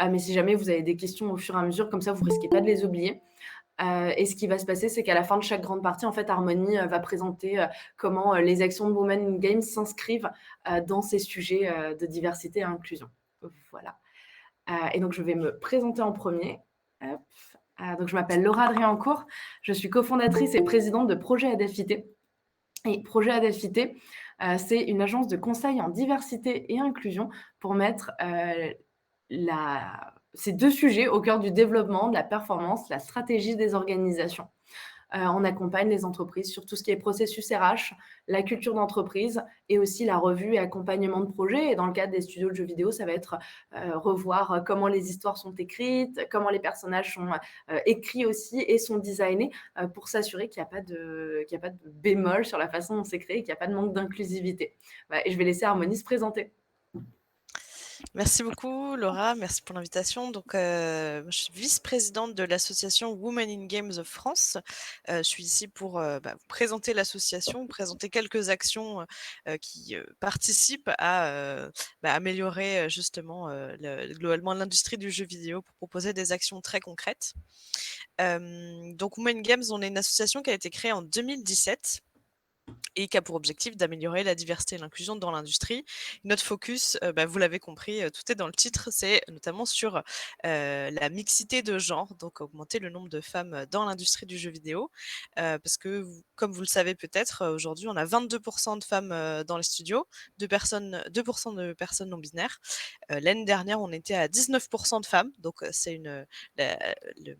Mais si jamais vous avez des questions au fur et à mesure, comme ça, vous risquez pas de les oublier. Et ce qui va se passer, c'est qu'à la fin de chaque grande partie, en fait, Harmonie, va présenter, comment, les actions de Women in Games s'inscrivent, dans ces sujets, de diversité et inclusion. Voilà. Et donc je vais me présenter en premier. Hop. Donc je m'appelle Laura Driancourt, je suis cofondatrice et présidente de Projet Adelphité. Et Projet Adelphité, c'est une agence de conseil en diversité et inclusion pour mettre, ces 2 sujets au cœur du développement, de la performance, la stratégie des organisations. On accompagne les entreprises sur tout ce qui est processus RH, la culture d'entreprise et aussi la revue et accompagnement de projets. Et dans le cadre des studios de jeux vidéo, ça va être revoir comment les histoires sont écrites, comment les personnages sont écrits aussi et sont designés pour s'assurer qu'il y a pas de bémol sur la façon dont c'est créé et qu'il n'y a pas de manque d'inclusivité. Voilà, et je vais laisser Harmonie se présenter. Merci beaucoup Laura, merci pour l'invitation. Donc, je suis vice-présidente de l'association Women in Games of France. Je suis ici pour, vous présenter l'association, vous présenter quelques actions, qui, participent à, améliorer, justement, globalement l'industrie du jeu vidéo pour proposer des actions très concrètes. Donc Women Games, on est une association qui a été créée en 2017 et qui a pour objectif d'améliorer la diversité et l'inclusion dans l'industrie. Notre focus, vous l'avez compris, tout est dans le titre, c'est notamment sur, la mixité de genre, donc augmenter le nombre de femmes, dans l'industrie du jeu vidéo. Parce que comme vous le savez peut-être, aujourd'hui, on a 22 de femmes, dans les studios, 2 de personnes non binaires. L'année dernière, on était à 19 de femmes, donc c'est la le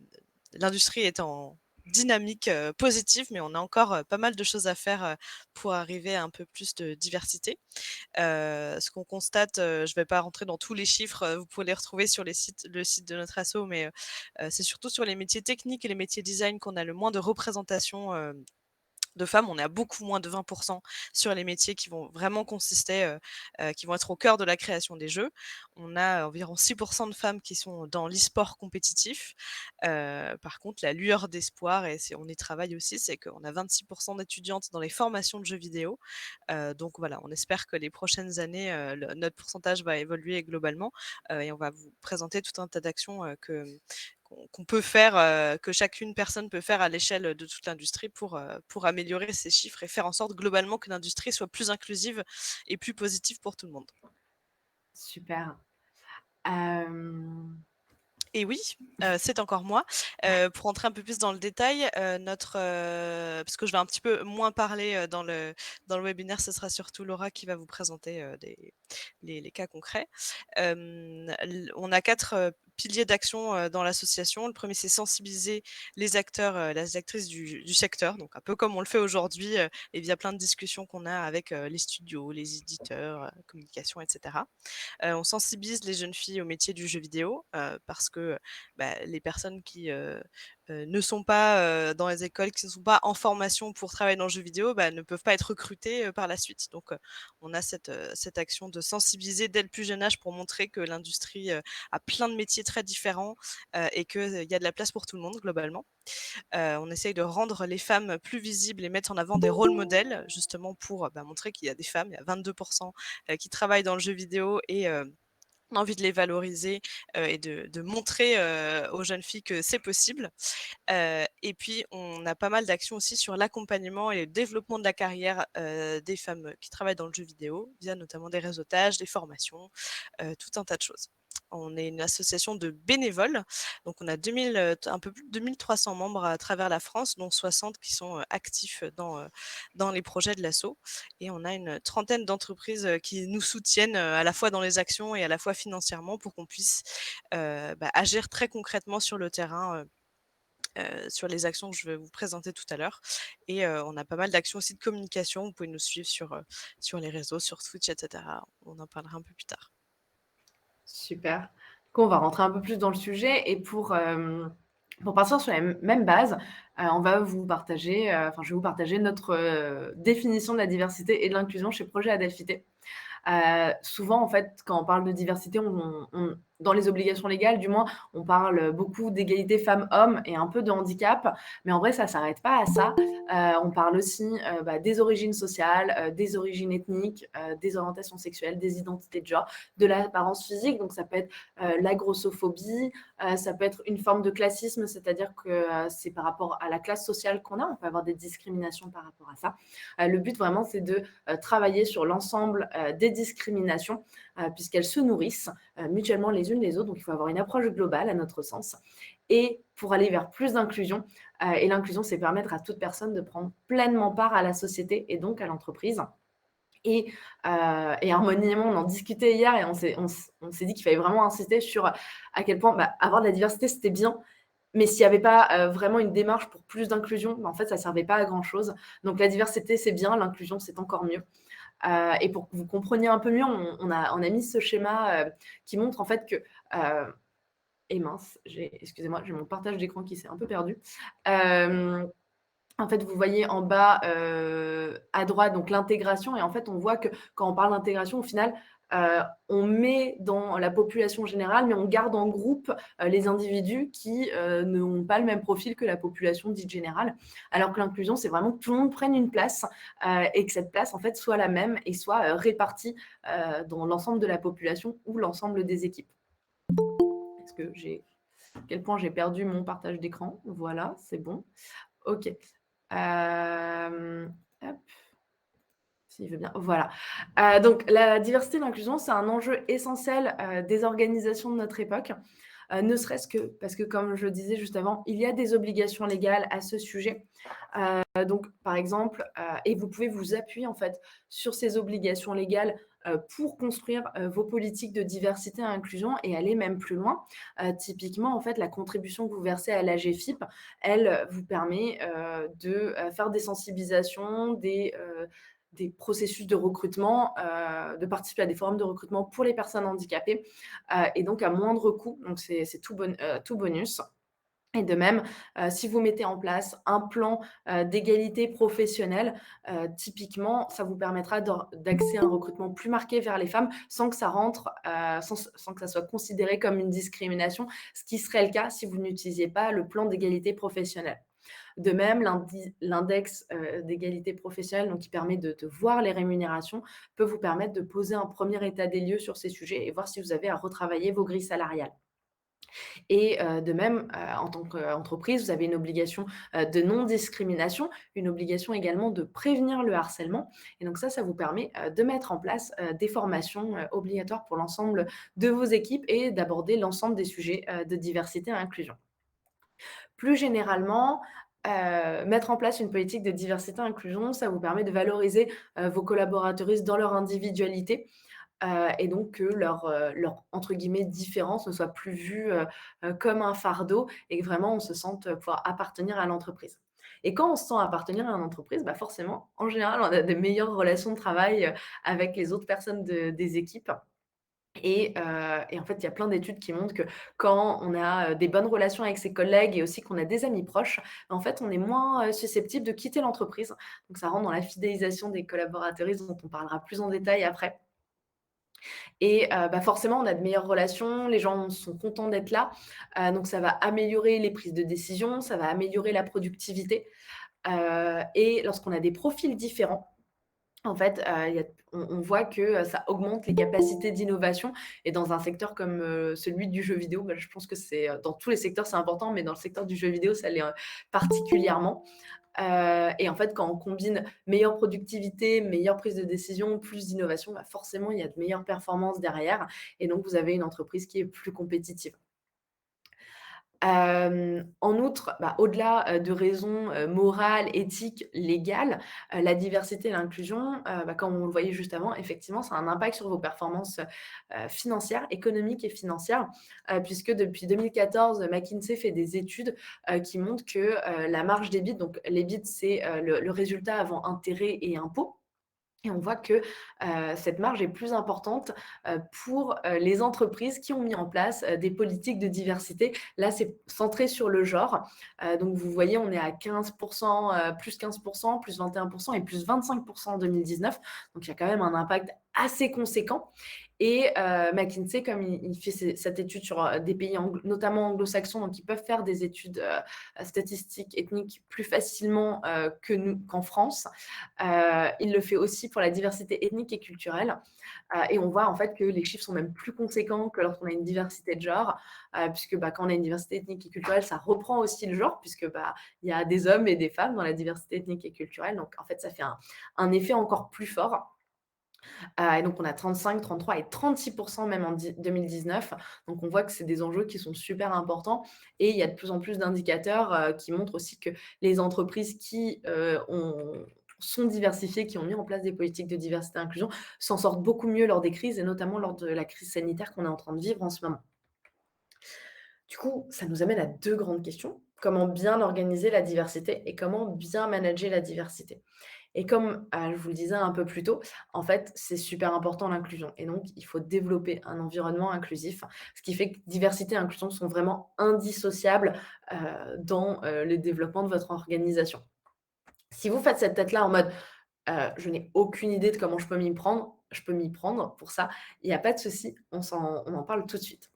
l'industrie est en dynamique, positive, mais on a encore, pas mal de choses à faire, pour arriver à un peu plus de diversité. Ce qu'on constate, je vais pas rentrer dans tous les chiffres, vous pouvez les retrouver sur le site de notre asso, mais c'est surtout sur les métiers techniques et les métiers design qu'on a le moins de représentation, de femmes. On est à beaucoup moins de 20 sur les métiers qui vont vraiment consister, qui vont être au cœur de la création des jeux. On a environ 6 de femmes qui sont dans l'e-sport compétitif. Par contre, la lueur d'espoir et on y travaille aussi, c'est qu'on a 26 d'étudiantes dans les formations de jeux vidéo. Donc voilà, on espère que les prochaines années, notre pourcentage va évoluer globalement, et on va vous présenter tout un tas d'actions, qu'on peut faire, que chacune personne peut faire à l'échelle de toute l'industrie pour améliorer ces chiffres et faire en sorte globalement que l'industrie soit plus inclusive et plus positive pour tout le monde. Super. Hem Et oui, c'est encore moi. Pour rentrer un peu plus dans le détail, parce que je vais un petit peu moins parler, dans le webinaire, ce sera surtout Laura qui va vous présenter, les cas concrets. On a 4 piliers d'action, dans l'association. Le premier, c'est sensibiliser les acteurs, les actrices du secteur, donc un peu comme on le fait aujourd'hui, et via plein de discussions qu'on a avec, les studios, les éditeurs, communication et cetera. On sensibilise les jeunes filles au métier du jeu vidéo, parce que, les personnes qui, ne sont pas, dans les écoles, qui ne sont pas en formation pour travailler dans le jeu vidéo, ne peuvent pas être recrutées, par la suite. Donc, on a cette action de sensibiliser dès le plus jeune âge pour montrer que l'industrie, a plein de métiers très différents, et qu'il y a de la place pour tout le monde globalement. On essaye de rendre les femmes plus visibles et mettre en avant des rôles modèles, justement pour, montrer qu'il y a des femmes, il y a 22 qui travaillent dans le jeu vidéo et on a envie de les valoriser, et de montrer, aux jeunes filles que c'est possible. Et puis on a pas mal d'actions aussi sur l'accompagnement et le développement de la carrière, des femmes qui travaillent dans le jeu vidéo, via notamment des réseautages, des formations, tout un tas de choses. On est une association de bénévoles, donc on a 2000, un peu plus de 2 300 membres à travers la France, dont 60 qui sont, actifs dans les projets de l'asso et on a une trentaine d'entreprises, qui nous soutiennent, à la fois dans les actions et à la fois financièrement pour qu'on puisse, agir très concrètement sur le terrain, sur les actions que je vais vous présenter tout à l'heure et on a pas mal d'actions aussi de communication. Vous pouvez nous suivre sur les réseaux, sur Twitch et cetera. On en parlera un peu plus tard. Super. Du coup, on va rentrer un peu plus dans le sujet et pour partir sur les mêmes bases, on va vous partager, enfin, je vais vous partager notre, définition de la diversité et de l'inclusion chez Projet Adelphité. Souvent, en fait, quand on parle de diversité, dans les obligations légales, du moins, on parle beaucoup d'égalité femmes-hommes et un peu de handicap, mais en vrai, ça ne s'arrête pas à ça. On parle aussi des origines sociales, des origines ethniques, des orientations sexuelles, des identités de genre, de l'apparence physique. Donc, ça peut être la grossophobie, ça peut être une forme de classisme, c'est-à-dire que c'est par rapport à la classe sociale qu'on a. On peut avoir des discriminations par rapport à ça. Le but, vraiment, c'est de travailler sur l'ensemble des discriminations, puisqu'elles se nourrissent mutuellement les unes les autres. Donc, il faut avoir une approche globale, à notre sens. Et pour aller vers plus d'inclusion, et l'inclusion, c'est permettre à toute personne de prendre pleinement part à la société et donc à l'entreprise. Et Harmonie et moi, on en discutait hier et on s'est dit qu'il fallait vraiment insister sur à quel point avoir de la diversité, c'était bien, mais s'il n'y avait pas vraiment une démarche pour plus d'inclusion, en fait, ça ne servait pas à grand-chose. Donc la diversité, c'est bien, l'inclusion, c'est encore mieux. Et pour que vous compreniez un peu mieux, on a mis ce schéma qui montre en fait que... et mince, excusez-moi, j'ai mon partage d'écran qui s'est un peu perdu. En fait, vous voyez en bas à droite donc l'intégration, et en fait, on voit que quand on parle d'intégration, au final, on met dans la population générale, mais on garde en groupe les individus qui n'ont pas le même profil que la population dite générale. Alors que l'inclusion, c'est vraiment que tout le monde prenne une place et que cette place, en fait, soit la même et soit répartie dans l'ensemble de la population ou l'ensemble des équipes. Est-ce que à quel point j'ai perdu mon partage d'écran? Voilà, c'est bon. OK. Hop, s'il veut bien. Voilà. Donc, la diversité et l'inclusion, c'est un enjeu essentiel des organisations de notre époque, ne serait-ce que parce que, comme je le disais juste avant, il y a des obligations légales à ce sujet. Donc, par exemple, et vous pouvez vous appuyer en fait sur ces obligations légales pour construire vos politiques de diversité et inclusion et aller même plus loin. Typiquement, en fait, la contribution que vous versez à l'AGFIP, elle vous permet de faire des sensibilisations, des processus de recrutement, de participer à des forums de recrutement pour les personnes handicapées, et donc à moindre coût. Donc, c'est tout bonus. Et de même, si vous mettez en place un plan d'égalité professionnelle, typiquement, ça vous permettra d'axer un recrutement plus marqué vers les femmes sans que ça rentre, sans que ça soit considéré comme une discrimination, ce qui serait le cas si vous n'utilisiez pas le plan d'égalité professionnelle. De même, l'index d'égalité professionnelle, donc qui permet de voir les rémunérations, peut vous permettre de poser un premier état des lieux sur ces sujets et voir si vous avez à retravailler vos grilles salariales. Et de même, en tant qu'entreprise, vous avez une obligation de non-discrimination, une obligation également de prévenir le harcèlement. Et donc ça vous permet de mettre en place des formations obligatoires pour l'ensemble de vos équipes et d'aborder l'ensemble des sujets de diversité et inclusion. Plus généralement, mettre en place une politique de diversité et inclusion, ça vous permet de valoriser vos collaborateuristes dans leur individualité, et donc que leur entre guillemets «différence» ne soit plus vue comme un fardeau et que vraiment on se sente pouvoir appartenir à l'entreprise. Et quand on se sent appartenir à une entreprise, forcément, en général, on a des meilleures relations de travail avec les autres personnes des équipes. Et en fait, il y a plein d'études qui montrent que quand on a des bonnes relations avec ses collègues et aussi qu'on a des amis proches, en fait, on est moins susceptible de quitter l'entreprise. Donc ça rentre dans la fidélisation des collaborateuristes dont on parlera plus en détail après. Et forcément, on a de meilleures relations, les gens sont contents d'être là, donc ça va améliorer les prises de décision, ça va améliorer la productivité, et lorsqu'on a des profils différents, en fait, on voit que ça augmente les capacités d'innovation, et dans un secteur comme celui du jeu vidéo, je pense que c'est dans tous les secteurs, c'est important, mais dans le secteur du jeu vidéo, ça l'est particulièrement. Et en fait, quand on combine meilleure productivité, meilleure prise de décision, plus d'innovation, forcément, il y a de meilleures performances derrière, et donc vous avez une entreprise qui est plus compétitive. En outre, au-delà de raisons morales, éthiques, légales, la diversité et l'inclusion, comme on le voyait juste avant, effectivement, ça a un impact sur vos performances financières, économiques et financières, puisque depuis 2014, McKinsey fait des études qui montrent que la marge d'EBIT, donc l'EBIT, c'est le résultat avant intérêts et impôts. Et on voit que cette marge est plus importante pour les entreprises qui ont mis en place des politiques de diversité. Là, c'est centré sur le genre. Donc, vous voyez, on est à 15%, plus 15%, plus 21% et plus 25% en 2019. Donc, il y a quand même un impact assez conséquent. Et McKinsey, comme il fait cette étude sur des pays notamment anglo-saxons, donc ils peuvent faire des études statistiques ethniques plus facilement qu'en France. Il le fait aussi pour la diversité ethnique et culturelle. Et on voit en fait que les chiffres sont même plus conséquents que lorsqu'on a une diversité de genre, puisque quand on a une diversité ethnique et culturelle, ça reprend aussi le genre, puisque il y a des hommes et des femmes dans la diversité ethnique et culturelle. Donc en fait, ça fait un effet encore plus fort. Et donc on a 35, 33 et 36 même en 2019. Donc on voit que c'est des enjeux qui sont super importants et il y a de plus en plus d'indicateurs qui montrent aussi que les entreprises qui sont diversifiées, qui ont mis en place des politiques de diversité et inclusion, s'en sortent beaucoup mieux lors des crises et notamment lors de la crise sanitaire qu'on est en train de vivre en ce moment. Du coup, ça nous amène à 2 grandes questions. Comment bien organiser la diversité et comment bien manager la diversité? Et comme, je vous le disais un peu plus tôt, en fait, c'est super important l'inclusion et donc il faut développer un environnement inclusif. Ce qui fait que diversité et inclusion sont vraiment indissociables, dans, le développement de votre organisation. Si vous faites cette tête-là en mode, «Je n'ai aucune idée de comment je peux m'y prendre pour ça», il y a pas de souci, on en parle tout de suite.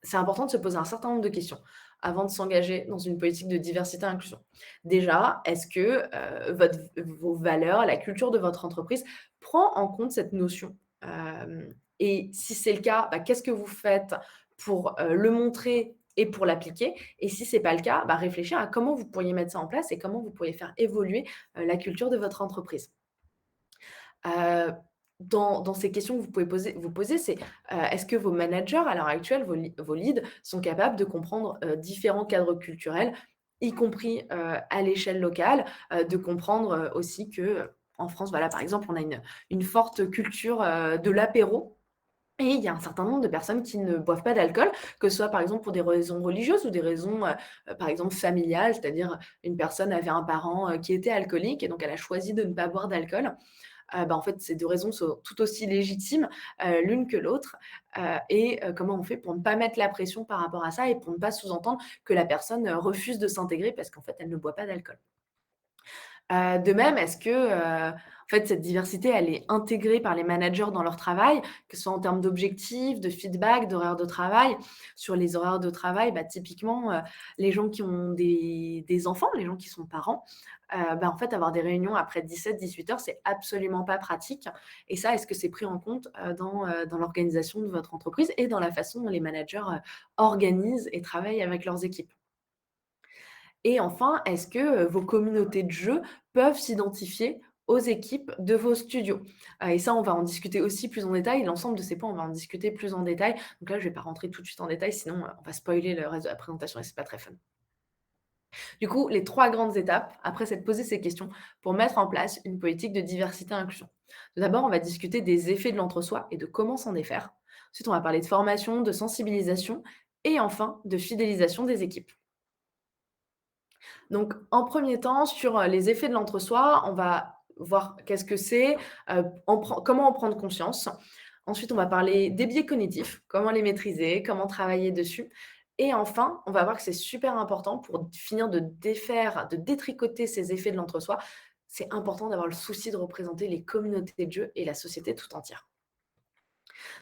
C'est important de se poser un certain nombre de questions avant de s'engager dans une politique de diversité et inclusion. Déjà, est-ce que vos valeurs, la culture de votre entreprise prend en compte cette notion? Et si c'est le cas, qu'est-ce que vous faites pour le montrer et pour l'appliquer? Et si c'est pas le cas, réfléchir à comment vous pourriez mettre ça en place et comment vous pourriez faire évoluer la culture de votre entreprise. Heu, dans ces questions que vous poser, c'est, est-ce que vos managers à l'heure actuelle, vos leads sont capables de comprendre, différents cadres culturels, y compris, à l'échelle locale? De comprendre, aussi que, en France, voilà, par exemple, on a une forte culture, de l'apéro et il y a un certain nombre de personnes qui ne boivent pas d'alcool, que ce soit, par exemple, pour des raisons religieuses ou des raisons, par exemple, familiales. C'est-à-dire, une personne avait un parent, qui était alcoolique et donc elle a choisi de ne pas boire d'alcool. En fait, ces 2 raisons sont tout aussi légitimes, l'une que l'autre, comment on fait pour ne pas mettre la pression par rapport à ça et pour ne pas sous-entendre que la personne, refuse de s'intégrer parce qu'en fait, elle ne boit pas d'alcool. De même, est-ce que, en fait, cette diversité, elle est intégrée par les managers dans leur travail, que ce soit en termes d'objectifs, de feedback, d'horaires de travail? Sur les horaires de travail, typiquement, les gens qui ont des enfants, les gens qui sont parents, en fait, avoir des réunions après 17-18 heures, c'est absolument pas pratique et ça, est-ce que c'est pris en compte, dans l'organisation de votre entreprise et dans la façon dont les managers, organisent et travaillent avec leurs équipes? Et enfin, est-ce que, vos communautés de jeux peuvent s'identifier aux équipes de vos studios? Et ça, on va en discuter aussi plus en détail. L'ensemble de ces points, on va en discuter plus en détail. Donc là, je ne vais pas rentrer tout de suite en détail, sinon, on va spoiler le reste de la présentation et c'est pas très fun. Du coup, les 3 grandes étapes, après c'est de poser ces questions pour mettre en place une politique de diversité et inclusion. Tout d'abord, on va discuter des effets de l'entre-soi et de comment s'en défaire. Ensuite, on va parler de formation, de sensibilisation et enfin de fidélisation des équipes. Donc, en premier temps, sur, les effets de l'entre-soi, on va voir qu'est-ce que c'est, comment en prendre conscience. Ensuite, on va parler des biais cognitifs, comment les maîtriser, comment travailler dessus et enfin, on va voir que c'est super important pour finir de défaire, de détricoter ces effets de l'entre-soi. C'est important d'avoir le souci de représenter les communautés de jeu et la société tout entière.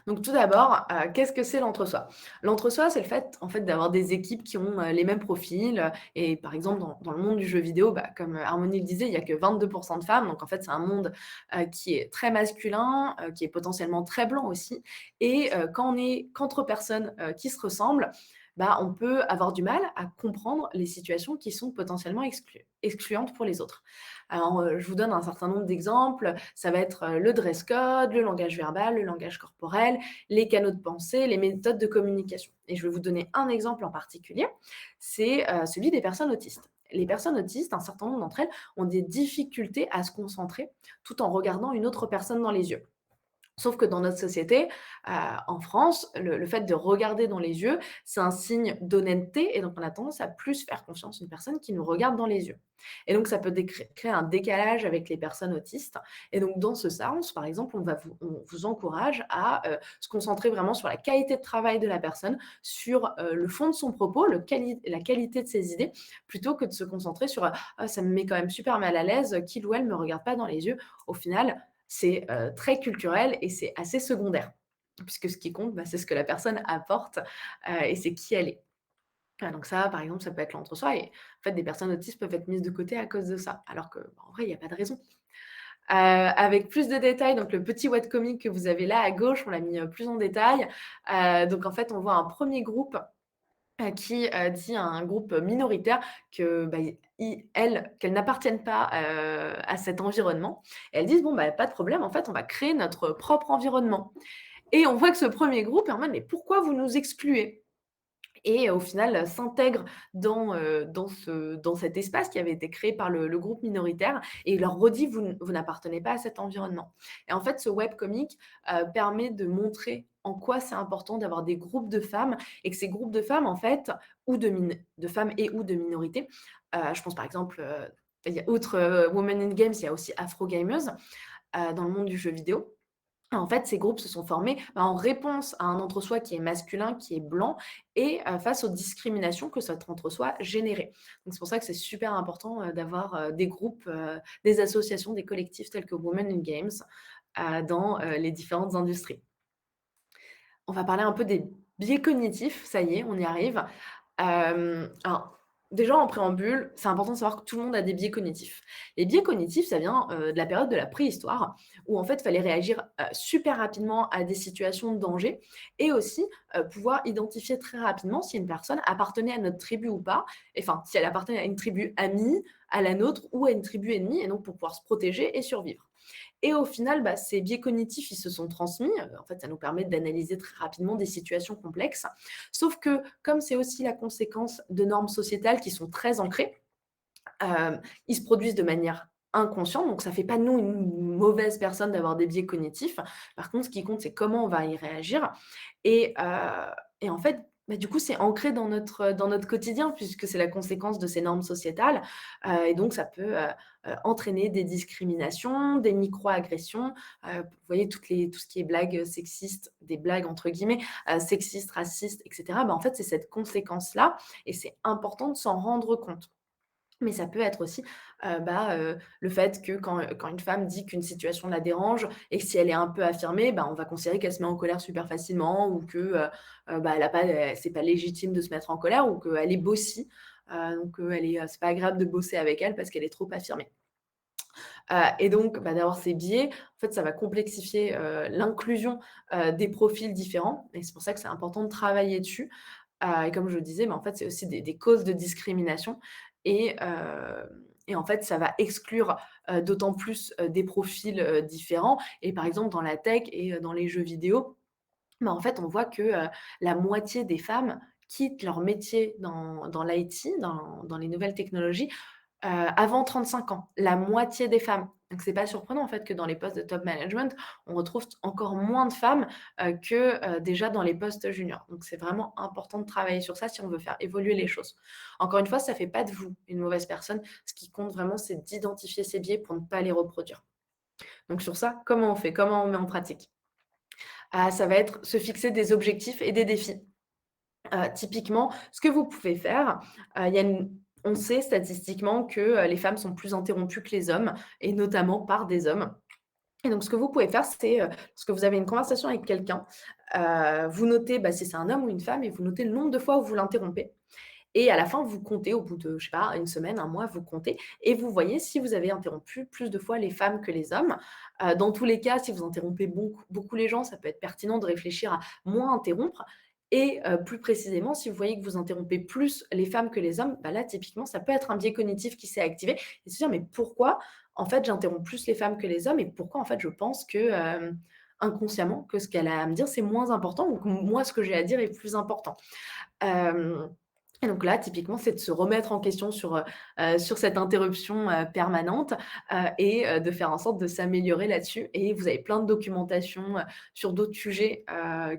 Donc tout d'abord, qu'est-ce que c'est l'entre-soi? L'entre-soi, c'est le fait, en fait, d'avoir des équipes qui ont, les mêmes profils, et par exemple dans le monde du jeu vidéo, comme Harmonie le disait, il y a que 22 de femmes, donc en fait, c'est un monde, qui est très masculin, qui est potentiellement très blanc aussi et quand on est qu'entre personnes, qui se ressemblent, on peut avoir du mal à comprendre les situations qui sont potentiellement excluantes pour les autres. Alors, je vous donne un certain nombre d'exemples. Ça va être, le dress code, le langage verbal, le langage corporel, les canaux de pensée, les méthodes de communication et je vais vous donner un exemple en particulier, c'est, celui des personnes autistes. Les personnes autistes, un certain nombre d'entre elles ont des difficultés à se concentrer tout en regardant une autre personne dans les yeux. Sauf que dans notre société, en France, le fait de regarder dans les yeux, c'est un signe d'honnêteté et donc on a tendance à plus faire confiance à une personne qui nous regarde dans les yeux. Et donc ça peut créer un décalage avec les personnes autistes et donc dans ce sens, par exemple, on vous encourage à, se concentrer vraiment sur la qualité de travail de la personne, sur, le fond de son propos, la qualité de ses idées, plutôt que de se concentrer sur, «Ah ça me met quand même super mal à l'aise, qu'il ou elle me regarde pas dans les yeux». Au final, c'est très culturel et c'est assez secondaire. Puisque ce qui compte, c'est ce que la personne apporte et c'est qui elle est. Donc ça, par exemple, ça peut être l'entre-soi et en fait, des personnes autistes peuvent être mises de côté à cause de ça, alors qu'en vrai, il y a pas de raison. Avec plus de détails, donc le petit webcomic que vous avez là à gauche, on l'a mis, plus en détail. Donc en fait, on voit un premier groupe, qui, dit à un groupe minoritaire que, qu'elles n'appartiennent pas, à cet environnement. Et elles disent: «Bon, pas de problème, en fait, on va créer notre propre environnement». Et on voit que ce premier groupe est en mode: «Mais pourquoi vous nous excluez?» Et au final, s'intègrent dans cet espace qui avait été créé par le groupe minoritaire et il leur redit: «Vous n'appartenez pas à cet environnement». Et en fait, ce webcomic, permet de montrer en quoi c'est important d'avoir des groupes de femmes et que ces groupes de femmes, en fait, ou de femmes et ou de minorités, je pense par exemple, il y a outre, Women in Games, il y a aussi Afro Gamers, dans le monde du jeu vidéo. En fait, ces groupes se sont formés, en réponse à un entre-soi qui est masculin, qui est blanc et face aux discriminations que cet entre-soi générait. Donc c'est pour ça que c'est super important, d'avoir, des groupes, des associations, des collectifs tels que Women in Games, dans, les différentes industries. On va parler un peu des biais cognitifs, ça y est, on y arrive. Alors, déjà en préambule, c'est important de savoir que tout le monde a des biais cognitifs. Les biais cognitifs, ça vient, de la période de la préhistoire où en fait, il fallait réagir, super rapidement à des situations de danger et aussi, pouvoir identifier très rapidement si une personne appartenait à notre tribu ou pas. Et enfin, si elle appartenait à une tribu amie, à la nôtre ou à une tribu ennemie et donc pour pouvoir se protéger et survivre. Et au final, ces biais cognitifs, ils se sont transmis. En fait, ça nous permet d'analyser très rapidement des situations complexes. Sauf que, comme c'est aussi la conséquence de normes sociétales qui sont très ancrées, ils se produisent de manière inconsciente, donc ça ne fait pas de nous une mauvaise personne d'avoir des biais cognitifs. Par contre, ce qui compte, c'est comment on va y réagir et en fait, du coup, c'est ancré dans notre quotidien puisque c'est la conséquence de ces normes sociétales, et donc ça peut, entraîner des discriminations, des micro-agressions. Vous voyez tout ce qui est blagues, sexistes, des blagues entre guillemets, sexistes, racistes et cetera. En fait, c'est cette conséquence-là et c'est important de s'en rendre compte. Mais ça peut être aussi, le fait que quand une femme dit qu'une situation la dérange et que si elle est un peu affirmée, on va considérer qu'elle se met en colère super facilement ou que, elle a pas c'est pas légitime de se mettre en colère ou qu'elle est bossy, donc elle est, c'est pas agréable de bosser avec elle parce qu'elle est trop affirmée. Et donc, d'avoir ces biais, en fait, ça va complexifier, l'inclusion, des profils différents et c'est pour ça que c'est important de travailler dessus. Et comme je le disais, en fait, c'est aussi des causes de discrimination et en fait, ça va exclure, d'autant plus, des profils, différents et par exemple, dans la tech et dans les jeux vidéo, en fait, on voit que, la moitié des femmes quittent leur métier dans l'IT, dans les nouvelles technologies, avant 35 ans, la moitié des femmes. Donc c'est pas surprenant en fait que dans les postes de top management, on retrouve encore moins de femmes, déjà dans les postes juniors. Donc c'est vraiment important de travailler sur ça si on veut faire évoluer les choses. Encore une fois, ça fait pas de vous une mauvaise personne. Ce qui compte vraiment, c'est d'identifier ces biais pour ne pas les reproduire. Donc sur ça, comment on fait? Comment on met en pratique? Ça va être se fixer des objectifs et des défis. Typiquement, ce que vous pouvez faire, il y a une on sait statistiquement que, les femmes sont plus interrompues que les hommes et notamment par des hommes et donc ce que vous pouvez faire, c'est, lorsque vous avez une conversation avec quelqu'un, vous notez, si c'est un homme ou une femme et vous notez le nombre de fois où vous l'interrompez et à la fin, vous comptez au bout de, je sais pas, une semaine, un mois, vous comptez et vous voyez si vous avez interrompu plus de fois les femmes que les hommes. Dans tous les cas, si vous interrompez beaucoup les gens, ça peut être pertinent de réfléchir à moins interrompre et plus précisément, si vous voyez que vous interrompez plus les femmes que les hommes, là, typiquement, ça peut être un biais cognitif qui s'est activé et se dire: «Mais pourquoi, en fait, j'interromps plus les femmes que les hommes et pourquoi, en fait, je pense que, inconsciemment, que ce qu'elle a à me dire, c'est moins important ou que moi, ce que j'ai à dire est plus important». Hem Et donc là, typiquement, c'est de se remettre en question sur cette interruption, permanente, et de faire en sorte de s'améliorer là-dessus et vous avez plein de documentation, sur d'autres sujets,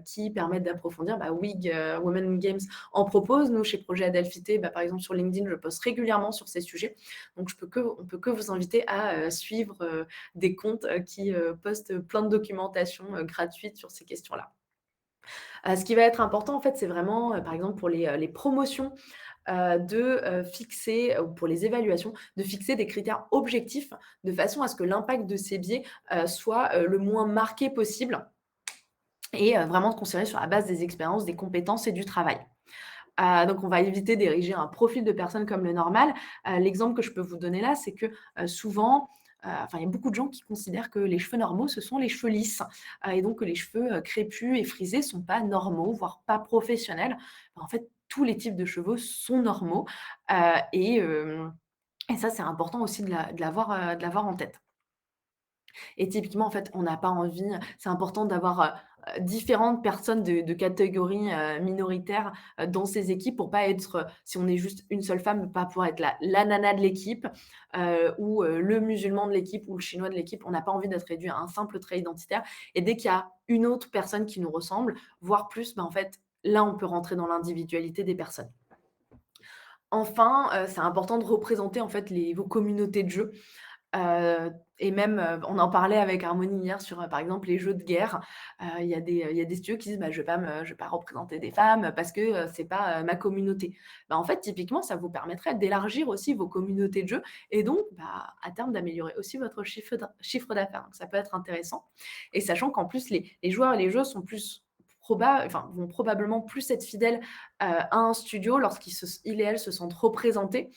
qui permettent d'approfondir. WIG, Women in Games en propose. Nous, chez Projet Adelphité, par exemple sur LinkedIn, je poste régulièrement sur ces sujets. Donc on peut que vous inviter à, suivre, des comptes, qui, postent plein de documentation, gratuite sur ces questions-là. Ce qui va être important, en fait, c'est vraiment, par exemple, pour les promotions, de fixer ou pour les évaluations, de fixer des critères objectifs de façon à ce que l'impact de ces biais, soit, le moins marqué possible et vraiment de considérer sur la base des expériences, des compétences et du travail. Donc on va éviter d'ériger un profil de personne comme le normal. L'exemple que je peux vous donner là, c'est que, souvent, enfin, il y a beaucoup de gens qui considèrent que les cheveux normaux, ce sont les cheveux lisses, et donc que les cheveux, crépus et frisés sont pas normaux, voire pas professionnels. En fait, tous les types de cheveux sont normaux, heu et hem et ça, c'est important aussi de l'avoir en tête. Et typiquement, en fait, on n'a pas envie c'est important d'avoir, différentes personnes de catégories, minoritaires, dans ces équipes pour pas être, si on est juste une seule femme, pas pouvoir être la nana de l'équipe, ou, le musulman de l'équipe ou le chinois de l'équipe. On n'a pas envie d'être réduit à un simple trait identitaire et dès qu'il y a une autre personne qui nous ressemble, voire plus, en fait, là, on peut rentrer dans l'individualité des personnes. Enfin, c'est important de représenter, en fait, les vos communautés de jeu. Et même, on en parlait avec Harmonie hier sur, par exemple, les jeux de guerre. Il y a des studios qui disent: «Bah, je vais pas représenter des femmes parce que, c'est pas, ma communauté». Bah, en fait, typiquement, ça vous permettrait d'élargir aussi vos communautés de jeu et donc, bah, à terme, d'améliorer aussi votre chiffre d'affaires. Donc ça peut être intéressant et sachant qu'en plus les joueurs et les joueuses sont plus vont probablement plus être fidèles, à un studio lorsqu'ils ils et elles se sentent représentés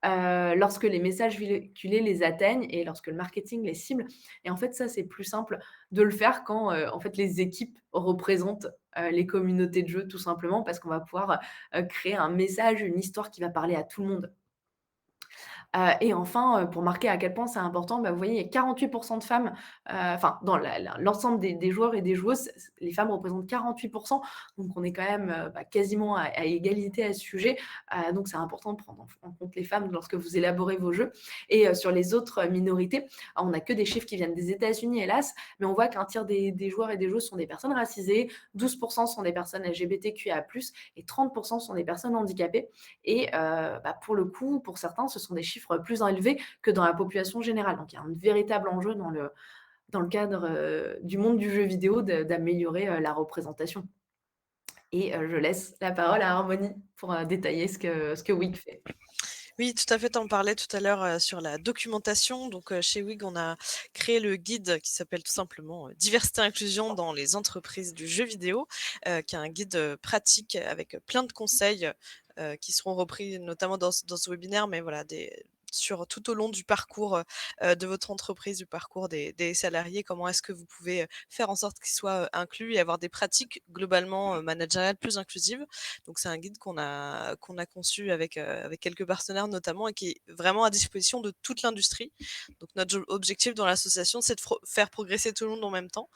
lorsque les messages véhiculés les atteignent et lorsque le marketing les cible et en fait, ça, c'est plus simple de le faire quand, en fait, les équipes représentent, les communautés de jeu tout simplement parce qu'on va pouvoir, créer un message, une histoire qui va parler à tout le monde. Et enfin, pour marquer à quel point c'est important, bah, vous voyez, il y a 48 de femmes, enfin dans l'ensemble des joueurs et des joueuses, les femmes représentent 48. Donc on est quand même, quasiment à égalité à ce sujet. Donc c'est important de prendre en compte les femmes lorsque vous élaborez vos jeux et sur les autres minorités, on n'a que des chiffres qui viennent des États-Unis hélas, mais on voit qu'un tiers des joueurs et des joueuses sont des personnes racisées, 12 sont des personnes LGBTQIA+ et 30 sont des personnes handicapées et pour le coup, pour certains, ce sont des chiffres plus élevés que dans la population générale. Donc il y a un véritable enjeu dans le cadre, du monde du jeu vidéo d'améliorer, la représentation et je laisse la parole à Harmonie pour, détailler ce que Wig fait. Oui, tout à fait, tu en parlais tout à l'heure, sur la documentation. Donc, chez WIG, on a créé le guide qui s'appelle tout simplement, «Diversité et inclusion dans les entreprises du jeu vidéo», qui est un guide, pratique avec, plein de conseils, qui seront repris notamment dans ce webinaire, mais voilà, sur tout au long du parcours, de votre entreprise, du parcours des salariés. Comment est-ce que vous pouvez, faire en sorte qu'ils soient, inclus et avoir des pratiques globalement, managériales plus inclusives. Donc c'est un guide qu'on a conçu avec quelques partenaires notamment et qui est vraiment à disposition de toute l'industrie. Donc notre objectif dans l'association, c'est de faire progresser tout le monde en même temps.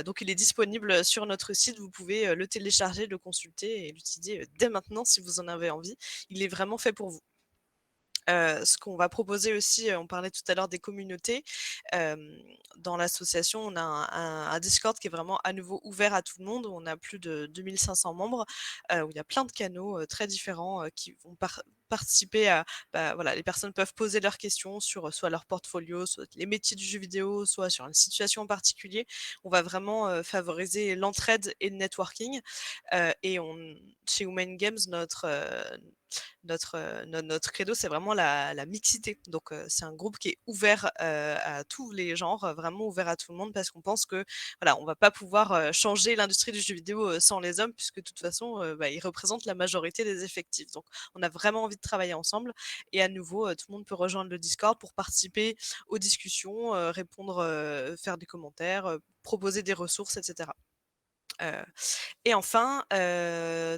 Donc il est disponible sur notre site. Vous pouvez, le télécharger, le consulter et l'utiliser, dès maintenant si vous en avez envie. Il est vraiment fait pour vous. Ce qu'on va proposer aussi, on parlait tout à l'heure des communautés. Dans l'association, on a un Discord qui est vraiment à nouveau ouvert à tout le monde, où on a plus de 2 500 membres, où il y a plein de canaux, très différents, qui vont participer à voilà, les personnes peuvent poser leurs questions sur, soit leur portfolio, soit les métiers du jeu vidéo, soit sur une situation en particulier. On va vraiment, favoriser l'entraide et le networking, et chez Women Games, notre credo, c'est vraiment la mixité. Donc, c'est un groupe qui est ouvert, à tous les genres, vraiment ouvert à tout le monde parce qu'on pense que, voilà, on va pas pouvoir, changer l'industrie du jeu vidéo, sans les hommes puisque de toute façon, ils représentent la majorité des effectifs. Donc, on a vraiment envie de travailler ensemble et à nouveau, tout le monde peut rejoindre le Discord pour participer aux discussions, répondre, faire des commentaires, proposer des ressources et cetera. Heu et enfin,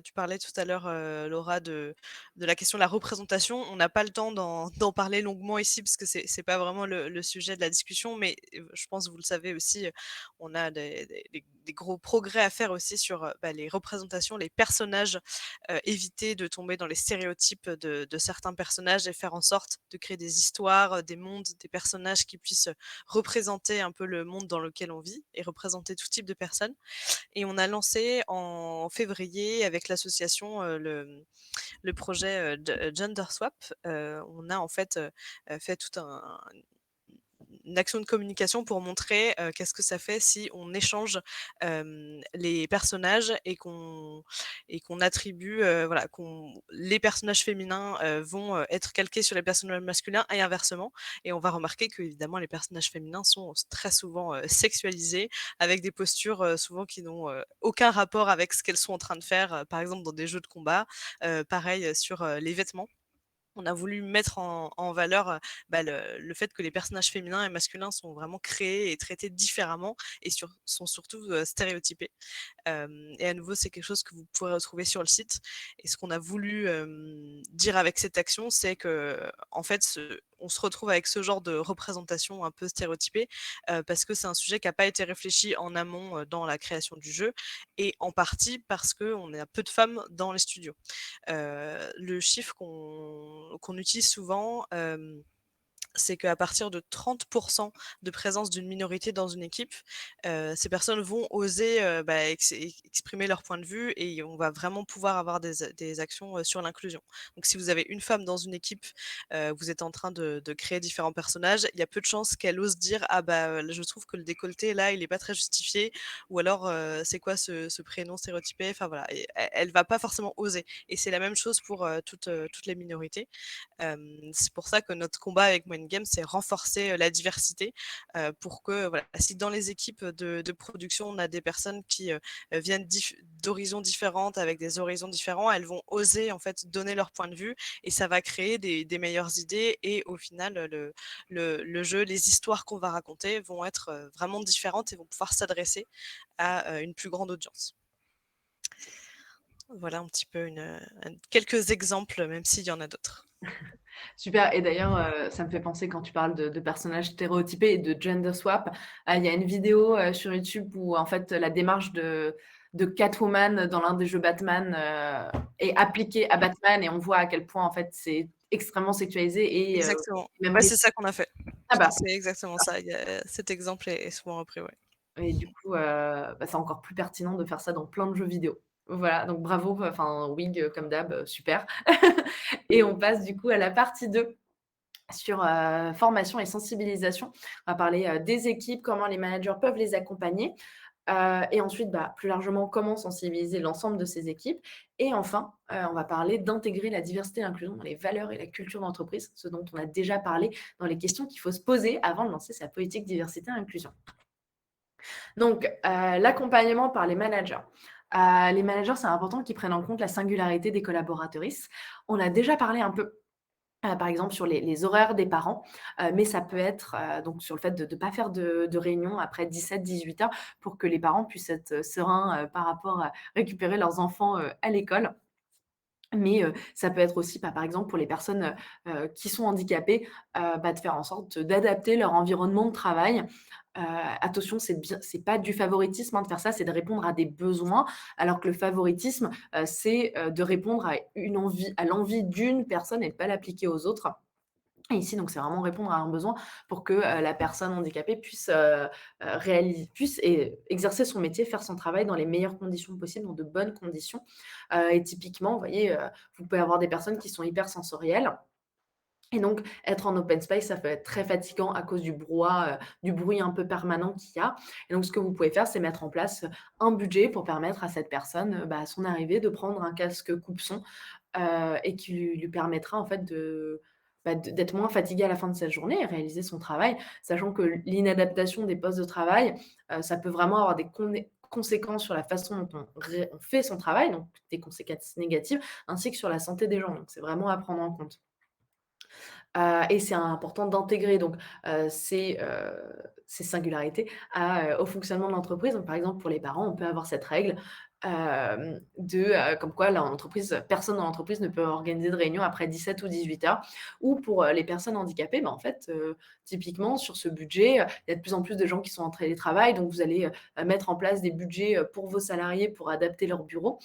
tu parlais tout à l'heure, Laura, de la question de la représentation. On n'a pas le temps d'en parler longuement ici parce que c'est pas vraiment le sujet de la discussion, mais je pense, vous le savez aussi, on a des gros progrès à faire aussi sur, les représentations, les personnages, éviter de tomber dans les stéréotypes de certains personnages et faire en sorte de créer des histoires, des mondes, des personnages qui puissent, représenter un peu le monde dans lequel on vit et représenter tout type de personnes. Et on a lancé en février avec l'association, le projet, Gender Swap. On a en fait, fait tout un une action de communication pour montrer, qu'est-ce que ça fait si on échange, les personnages et qu'on attribue, voilà, qu'on les personnages féminins, vont, être calqués sur les personnages masculins et inversement. Et on va remarquer qu'évidemment les personnages féminins sont très souvent, sexualisés avec des postures, souvent qui n'ont, aucun rapport avec ce qu'elles sont en train de faire, par exemple dans des jeux de combat. Pareil, sur, les vêtements. On a voulu mettre en valeur, le fait que les personnages féminins et masculins sont vraiment créés et traités différemment et sont surtout, stéréotypés. Et à nouveau, c'est quelque chose que vous pourrez retrouver sur le site. Et ce qu'on a voulu, dire avec cette action, c'est que en fait, on se retrouve avec ce genre de représentation un peu stéréotypée, parce que c'est un sujet qui a pas été réfléchi en amont, dans la création du jeu et en partie parce qu'on a peu de femmes dans les studios. Le chiffre qu'on utilise souvent, c'est qu'à partir de 30 de présence d'une minorité dans une équipe, ces personnes vont oser, exprimer leur point de vue et on va vraiment pouvoir avoir des actions, sur l'inclusion. Donc si vous avez une femme dans une équipe, vous êtes en train de créer différents personnages, il y a peu de chances qu'elle ose dire: «Ah bah, je trouve que le décolleté là, il est pas très justifié» ou alors, «C'est quoi ce prénom stéréotypé?» Enfin voilà, et elle va pas forcément oser et c'est la même chose pour, toutes les minorités. C'est pour ça que notre combat avec Mind Game, c'est renforcer, la diversité, pour que, voilà, si dans les équipes de production, on a des personnes qui, viennent d'horizons différentes, avec des horizons différents, elles vont oser, en fait, donner leur point de vue et ça va créer des meilleures idées et au final, le jeu, les histoires qu'on va raconter vont être, vraiment différentes et vont pouvoir s'adresser à, une plus grande audience. Voilà un petit peu quelques exemples, même s'il y en a d'autres. Super. Et d'ailleurs, ça me fait penser quand tu parles de personnages stéréotypés et de gender swap, il y a une vidéo, sur YouTube où en fait la démarche de Catwoman dans l'un des jeux Batman, est appliquée à Batman et on voit à quel point en fait c'est extrêmement sexualisé et Exactement. même Ouais, ré c'est ça qu'on a fait. ah bah C'est exactement ça. Cet exemple est souvent repris, ouais. et du coup, c'est encore plus pertinent de faire ça dans plein de jeux vidéo. Voilà, donc bravo, enfin Wig, comme d'hab, super. Et on passe du coup à la partie 2 sur, formation et sensibilisation. On va parler, des équipes, comment les managers peuvent les accompagner, et ensuite, plus largement, comment sensibiliser l'ensemble de ces équipes et enfin, on va parler d'intégrer la diversité et l'inclusion dans les valeurs et la culture d'entreprise, ce dont on a déjà parlé dans les questions qu'il faut se poser avant de lancer sa politique diversité et inclusion. Donc, l'accompagnement par les managers. Les managers, c'est important qu'ils prennent en compte la singularité des collaboratrices. On a déjà parlé un peu, par exemple sur les horaires des parents, mais ça peut être, donc sur le fait de ne pas faire de réunion après 17-18 heures pour que les parents puissent être, sereins, par rapport à récupérer leurs enfants, à l'école. Mais, ça peut être aussi, par exemple, pour les personnes, qui sont handicapées, de faire en sorte d'adapter leur environnement de travail. Attention, c'est pas du favoritisme, hein, de faire ça, c'est de répondre à des besoins, alors que le favoritisme, c'est, de répondre à l'envie d'une personne et de pas l'appliquer aux autres. Et ici, donc, c'est vraiment répondre à un besoin pour que, la personne handicapée puisse exercer son métier, faire son travail dans les meilleures conditions possibles, dans de bonnes conditions. Et typiquement, vous voyez, vous pouvez avoir des personnes qui sont hypersensorielles et donc être en open space, ça peut être très fatigant à cause du brouhaha, du bruit un peu permanent qu'il y a. Et donc ce que vous pouvez faire, c'est mettre en place un budget pour permettre à cette personne, à son arrivée, de prendre un casque coupe-son, et qui lui permettra en fait d'être moins fatiguée à la fin de cette journée et réaliser son travail. Sachant que l'inadaptation des postes de travail, ça peut vraiment avoir des conséquences sur la façon dont on fait son travail, donc des conséquences négatives, ainsi que sur la santé des gens. Donc c'est vraiment à prendre en compte. Et c'est important d'intégrer donc ces singularités au fonctionnement de l'entreprise. Donc par exemple, pour les parents, on peut avoir cette règle, comme quoi personne dans l'entreprise ne peut organiser de réunion après 17 ou 18 heures. Ou pour, les personnes handicapées, en fait, typiquement sur ce budget, il y a de plus en plus de gens qui sont en télétravail, donc vous allez, mettre en place des budgets, pour vos salariés pour adapter leur bureau.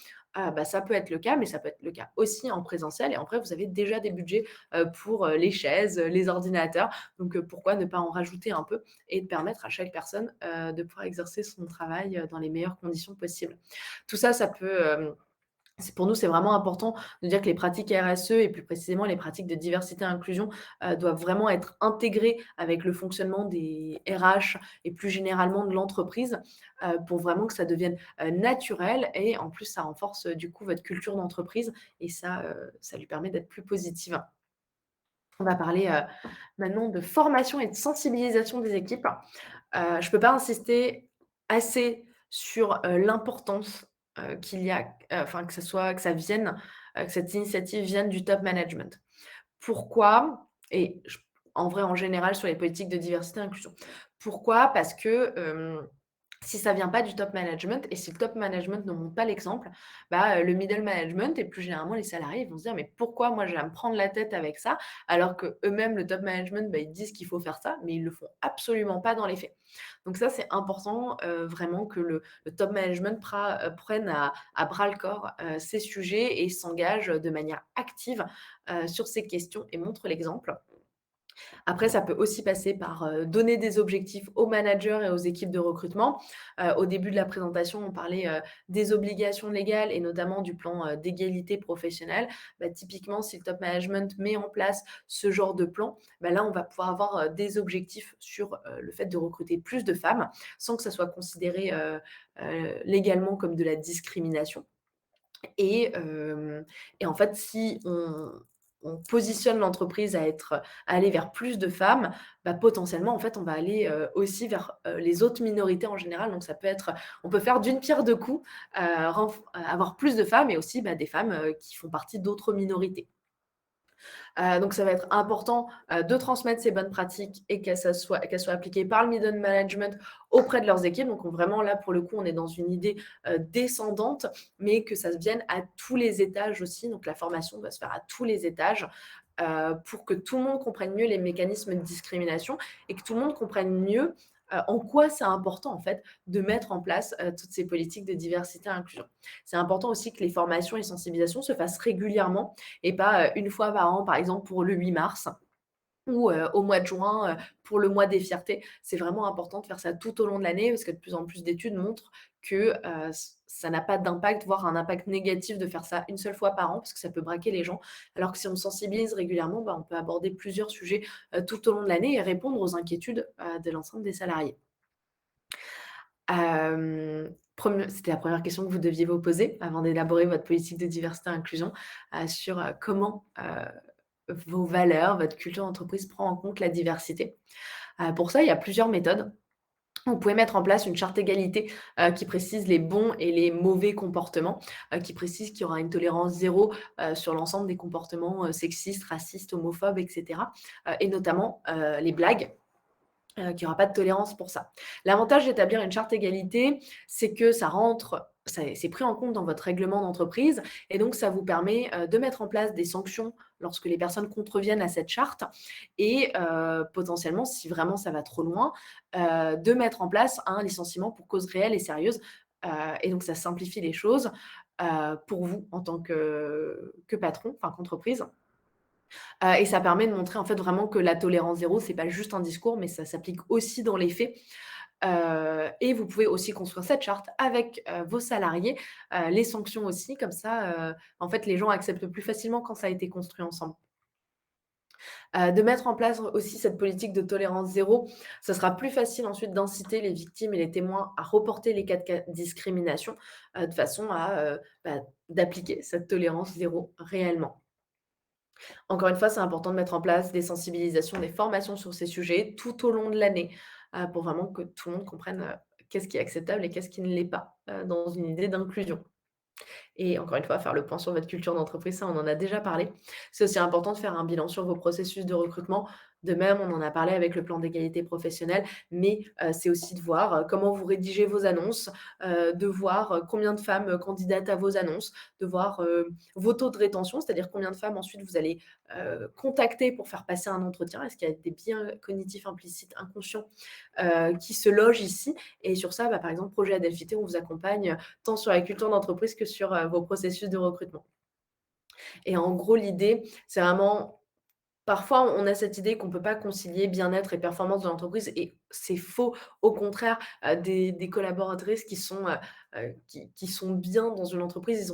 Ça peut être le cas, mais ça peut être le cas aussi en présentiel et en vrai, vous avez déjà des budgets pour, les chaises, les ordinateurs. Donc, pourquoi ne pas en rajouter un peu et de permettre à chaque personne, de pouvoir exercer son travail, dans les meilleures conditions possibles. Tout ça, Pour nous, c'est vraiment important de dire que les pratiques RSE et plus précisément les pratiques de diversité et inclusion, doivent vraiment être intégrées avec le fonctionnement des RH et plus généralement de l'entreprise, pour vraiment que ça devienne, naturel et en plus ça renforce, du coup votre culture d'entreprise et ça lui permet d'être plus positive. On va parler, maintenant de formation et de sensibilisation des équipes. Je ne peux pas insister assez sur, l'importance, qu'il y a, enfin que ça vienne, que cette initiative vienne du top management. Pourquoi? Et j En vrai, en général, sur les politiques de diversité et inclusion. Pourquoi? Parce que, si ça vient pas du top management et si le top management ne montre pas l'exemple, le middle management et plus généralement les salariés, ils vont se dire: «Mais pourquoi moi je vais me prendre la tête avec ça?» alors qu'eux-mêmes, le top management, ils disent qu'il faut faire ça, mais ils le font absolument pas dans les faits. Donc ça, c'est important, vraiment que le top management prenne à bras-le-corps, ces sujets et s'engage, de manière active, sur ces questions et montre l'exemple. Après, ça peut aussi passer par, donner des objectifs aux managers et aux équipes de recrutement. Au début de la présentation, on parlait, des obligations légales et notamment du plan, d'égalité professionnelle. Typiquement, si le top management met en place ce genre de plan, là, on va pouvoir avoir, des objectifs sur, le fait de recruter plus de femmes, sans que ça soit considéré, légalement comme de la discrimination. Et en fait, si on positionne l'entreprise à aller vers plus de femmes, potentiellement, en fait, on va aller, aussi vers, les autres minorités en général. Donc ça peut être on peut faire d'une pierre deux coups, avoir plus de femmes et aussi, des femmes, qui font partie d'autres minorités. Donc ça va être important, de transmettre ces bonnes pratiques et qu'elles soient appliquées par le middle management auprès de leurs équipes. Donc vraiment là, pour le coup, on est dans une idée, descendante, mais que ça se vienne à tous les étages aussi. Donc la formation doit se faire à tous les étages, pour que tout le monde comprenne mieux les mécanismes de discrimination et que tout le monde comprenne mieux, en quoi c'est important, en fait, de mettre en place, toutes ces politiques de diversité et inclusion. C'est important aussi que les formations et sensibilisations se fassent régulièrement et pas, une fois par an, par exemple pour le 8 mars ou, au mois de juin, pour le mois des fiertés. C'est vraiment important de faire ça tout au long de l'année parce que de plus en plus d'études montrent que, ça n'a pas d'impact, voire un impact négatif de faire ça une seule fois par an parce que ça peut braquer les gens. Alors que si on sensibilise régulièrement, on peut aborder plusieurs sujets, tout au long de l'année et répondre aux inquiétudes, de l'ensemble des salariés. C'était la première question que vous deviez vous poser avant d'élaborer votre politique de diversité et inclusion, sur, comment, vos valeurs, votre culture d'entreprise prend en compte la diversité. Pour ça, il y a plusieurs méthodes. Vous pouvez mettre en place une charte égalité, qui précise les bons et les mauvais comportements, qui précise qu'il y aura une tolérance zéro, sur l'ensemble des comportements, sexistes, racistes, homophobes et cetera, et notamment, les blagues. Qu'il y aura pas de tolérance pour ça. L'avantage d'établir une charte égalité, c'est que c'est pris en compte dans votre règlement d'entreprise et donc ça vous permet, de mettre en place des sanctions lorsque les personnes contreviennent à cette charte et potentiellement, si vraiment ça va trop loin, de mettre en place un licenciement pour cause réelle et sérieuse, et donc ça simplifie les choses, pour vous en tant que patron, enfin qu'entreprise. Et ça permet de montrer en fait vraiment que la tolérance zéro, c'est pas juste un discours, mais ça s'applique aussi dans les faits. Et vous pouvez aussi construire cette charte avec, vos salariés, les sanctions aussi comme ça, en fait, les gens acceptent plus facilement quand ça a été construit ensemble. De mettre en place aussi cette politique de tolérance zéro, ça sera plus facile ensuite d'inciter les victimes et les témoins à reporter les cas de discrimination, de façon à, d'appliquer cette tolérance zéro réellement. Encore une fois, c'est important de mettre en place des sensibilisations, des formations sur ces sujets tout au long de l'année, pour vraiment que tout le monde comprenne, qu'est-ce qui est acceptable et qu'est-ce qui ne l'est pas, dans une idée d'inclusion. Et encore une fois, faire le point sur votre culture d'entreprise, ça, on en a déjà parlé. C'est aussi important de faire un bilan sur vos processus de recrutement. De même, on en a parlé avec le plan d'égalité professionnelle, mais c'est aussi de voir, comment vous rédigez vos annonces, de voir, combien de femmes, candidatent à vos annonces, de voir, vos taux de rétention, c'est-à-dire combien de femmes ensuite vous allez, contacter pour faire passer un entretien. Est-ce qu'il y a des biais cognitifs implicites, inconscients, qui se logent ici? Et sur ça, par exemple, Projet Adelphité, on vous accompagne, tant sur la culture d'entreprise que sur, vos processus de recrutement. Et en gros, l'idée, c'est vraiment Parfois, on a cette idée qu'on ne peut pas concilier bien-être et performance de l'entreprise et c'est faux. Au contraire, des collaboratrices qui sont bien dans une entreprise,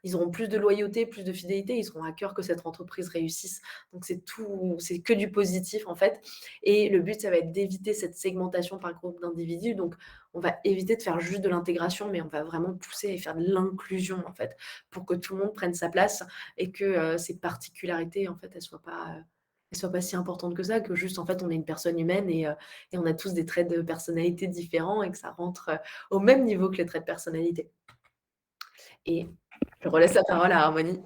ils auront plus de loyauté, plus de fidélité, ils auront à cœur que cette entreprise réussisse. Donc c'est que du positif en fait et le but, ça va être d'éviter cette segmentation par groupe d'individus. Donc on va éviter de faire juste de l'intégration, mais on va vraiment pousser et faire de l'inclusion en fait, pour que tout le monde prenne sa place et que, ces particularités en fait, elles soient pas si importantes que ça, que juste en fait on est une personne humaine et on a tous des traits de personnalité différents et que ça rentre, au même niveau que les traits de personnalité. Et je relaisse la parole à Harmonie.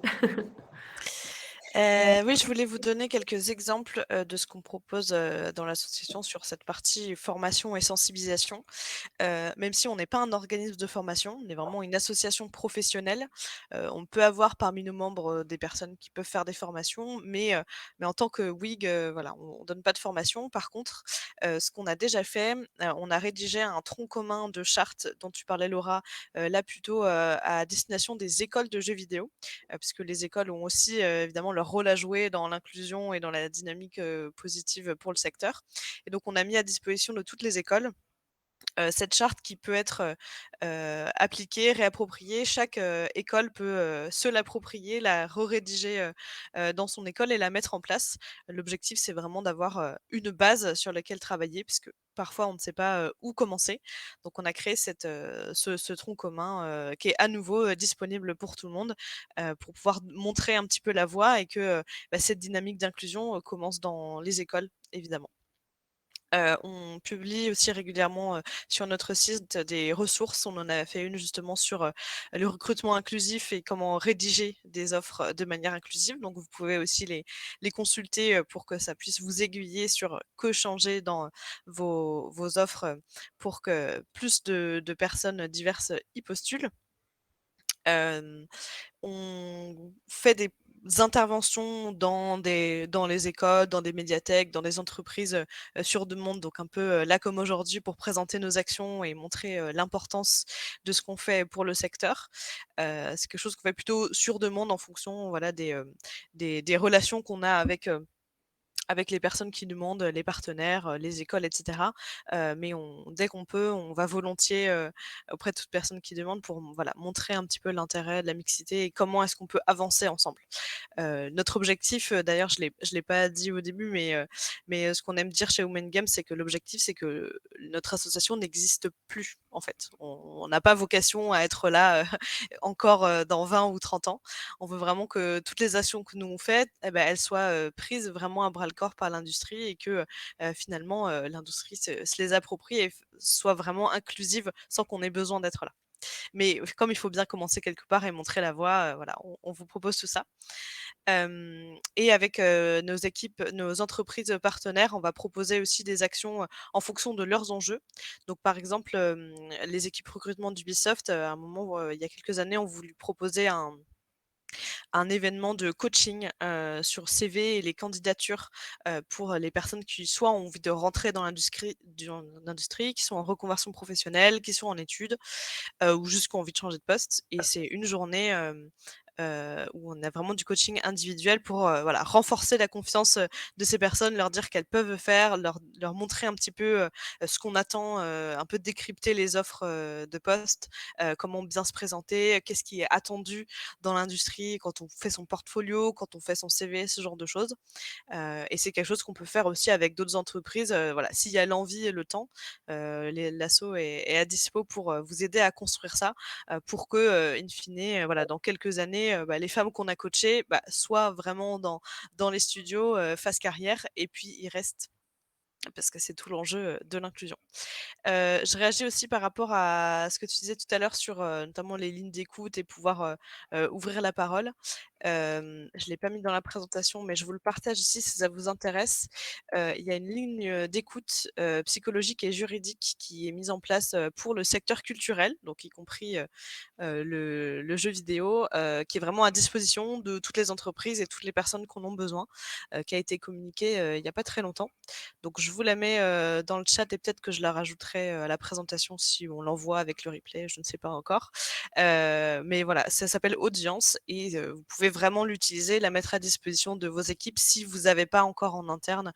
Oui, je voulais vous donner quelques exemples, de ce qu'on propose, dans l'association sur cette partie formation et sensibilisation. Même si on n'est pas un organisme de formation, on est vraiment une association professionnelle. On peut avoir parmi nos membres, des personnes qui peuvent faire des formations, mais en tant que WIG, voilà, on donne pas de formation. Par contre, ce qu'on a déjà fait, on a rédigé un tronc commun de charte dont tu parlais Laura, là plutôt, à destination des écoles de jeux vidéo, puisque les écoles ont aussi, évidemment leur rôle à jouer dans l'inclusion et dans la dynamique, positive pour le secteur. Et donc on a mis à disposition de toutes les écoles cette charte qui peut être, appliquée, réappropriée. Chaque, école peut, se l'approprier, la rédiger dans son école et la mettre en place. L'objectif, c'est vraiment d'avoir, une base sur laquelle travailler puisque parfois on ne sait pas, où commencer. Donc on a créé ce tronc commun, qui est à nouveau, disponible pour tout le monde, pour pouvoir montrer un petit peu la voie et que, cette dynamique d'inclusion, commence dans les écoles, évidemment. On publie aussi régulièrement, sur notre site des ressources. On en a fait une justement sur, le recrutement inclusif et comment rédiger des offres, de manière inclusive. Donc vous pouvez aussi les consulter, pour que ça puisse vous aiguiller sur, que changer dans, vos offres, pour que plus de personnes diverses y postulent. Hem On fait des interventions dans les écoles, dans des médiathèques, dans des entreprises, sur demande, donc un peu, là comme aujourd'hui pour présenter nos actions et montrer, l'importance de ce qu'on fait pour le secteur. C'est quelque chose qu'on fait plutôt sur demande en fonction, voilà, des relations qu'on a avec les personnes qui demandent, les partenaires, les écoles et cetera. Mais dès qu'on peut, on va volontiers, auprès de toute personne qui demande pour, voilà, montrer un petit peu l'intérêt de la mixité et comment est-ce qu'on peut avancer ensemble. Notre objectif, d'ailleurs je l'ai pas dit au début, mais ce qu'on aime dire chez Women Games, c'est que l'objectif, c'est que notre association n'existe plus, en fait. On n'a pas vocation à être là, encore, dans 20 ou 30 ans. On veut vraiment que toutes les actions que nous on fait, eh ben, elles soient, prises vraiment à bras-le-corps par l'industrie et que, finalement, l'industrie se les approprie et soit vraiment inclusive sans qu'on ait besoin d'être là. Mais comme il faut bien commencer quelque part et montrer la voie, voilà, on vous propose tout ça. Et avec, nos équipes, nos entreprises, partenaires, on va proposer aussi des actions, en fonction de leurs enjeux. Donc par exemple, les équipes recrutement d'Ubisoft, à un moment, il y a quelques années, ont voulu proposer un événement de coaching, sur CV et les candidatures, pour les personnes qui soit ont envie de rentrer dans l'industrie, qui sont en reconversion professionnelle, qui sont en études, ou juste qui ont envie de changer de poste et c'est une journée, où on a vraiment du coaching individuel pour, voilà, renforcer la confiance, de ces personnes, leur dire qu'elles peuvent faire, leur montrer un petit peu, ce qu'on attend, un peu décrypter les offres, de poste, comment bien se présenter, qu'est-ce qui est attendu dans l'industrie quand on fait son portfolio, quand on fait son CV, ce genre de choses. Et c'est quelque chose qu'on peut faire aussi avec d'autres entreprises, voilà, s'il y a l'envie et le temps, l'asso est à dispo pour, vous aider à construire ça, pour que, in fine, voilà, dans quelques années, les femmes qu'on a coachées, soient vraiment dans les studios, fassent carrière et puis y restent parce que c'est tout l'enjeu, de l'inclusion. Je réagis aussi par rapport à ce que tu disais tout à l'heure sur, notamment les lignes d'écoute et pouvoir, ouvrir la parole. Je l'ai pas mis dans la présentation, mais je vous le partage ici si ça vous intéresse. Il y a une ligne, d'écoute, psychologique et juridique qui est mise en place, pour le secteur culturel, donc y compris, le jeu vidéo, qui est vraiment à disposition de toutes les entreprises et toutes les personnes qui en ont besoin, qui a été communiquée, il y a pas très longtemps. Donc je vous la mets, dans le chat et peut-être que je la rajouterai, à la présentation si on l'envoie avec le replay, je ne sais pas encore. Mais voilà, ça s'appelle Audience et vous pouvez vraiment l'utiliser, la mettre à disposition de vos équipes si vous n'avez pas encore en interne,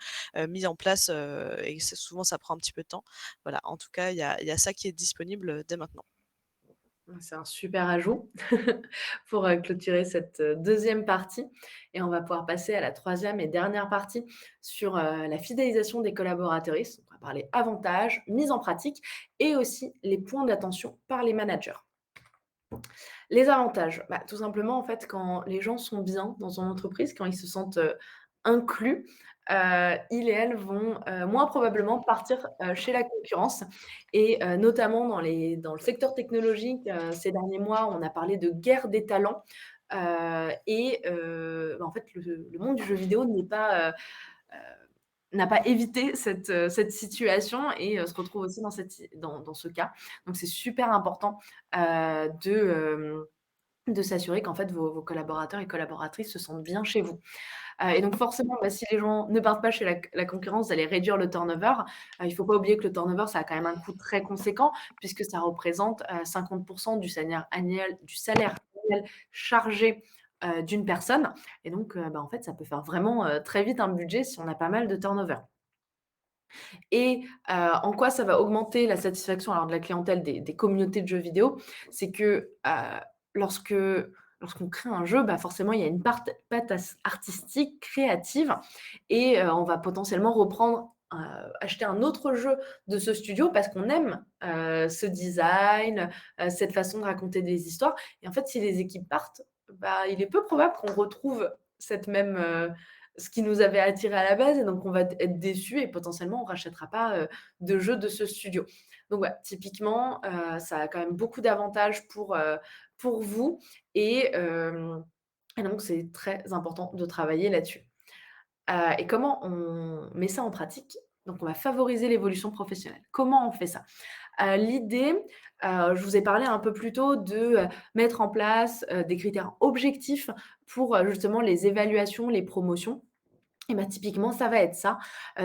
mis en place, et c'est souvent ça prend un petit peu de temps. Voilà, en tout cas, il y a ça qui est disponible, dès maintenant. C'est un super ajout pour, clôturer cette, 2e partie et on va pouvoir passer à la troisième et dernière partie sur, la fidélisation des collaboratrices. On va parler avantages, mise en pratique et aussi les points d'attention par les managers. Les avantages, bah, tout simplement, en fait, quand les gens sont bien dans son entreprise, quand ils se sentent, inclus, ils et elles vont, moins probablement partir, chez la concurrence et notamment dans le secteur technologique, ces derniers mois, on a parlé de guerre des talents, bah, en fait, le monde du jeu vidéo n'a pas évité cette situation et se retrouve aussi dans ce cas. Donc c'est super important, de s'assurer qu'en fait vos collaborateurs et collaboratrices se sentent bien chez vous. Et donc forcément, bah, si les gens ne partent pas chez la concurrence, vous allez réduire le turnover. Il ne faut pas oublier que le turnover, ça a quand même un coût très conséquent puisque ça représente, 50 du salaire annuel chargé, d'une personne et donc bah, en fait, ça peut faire vraiment, très vite un budget si on a pas mal de turnover. Et en quoi ça va augmenter la satisfaction alors de la clientèle des communautés de jeux vidéo? C'est que, lorsque lorsqu'on crée un jeu, bah, forcément il y a une patte artistique, créative et on va potentiellement reprendre, acheter un autre jeu de ce studio parce qu'on aime, ce design, cette façon de raconter des histoires et en fait si les équipes partent, bah, il est peu probable qu'on retrouve cette même, ce qui nous avait attiré à la base et donc on va être déçus et potentiellement on rachètera pas, de jeux de ce studio. Donc voilà, typiquement, ça a quand même beaucoup d'avantages pour vous et donc c'est très important de travailler là-dessus. Et comment on met ça en pratique? Donc on va favoriser l'évolution professionnelle. Comment on fait ça? L'idée, je vous ai parlé un peu plus tôt de, mettre en place, des critères objectifs pour, justement les évaluations, les promotions. Et bah, typiquement, ça va être ça.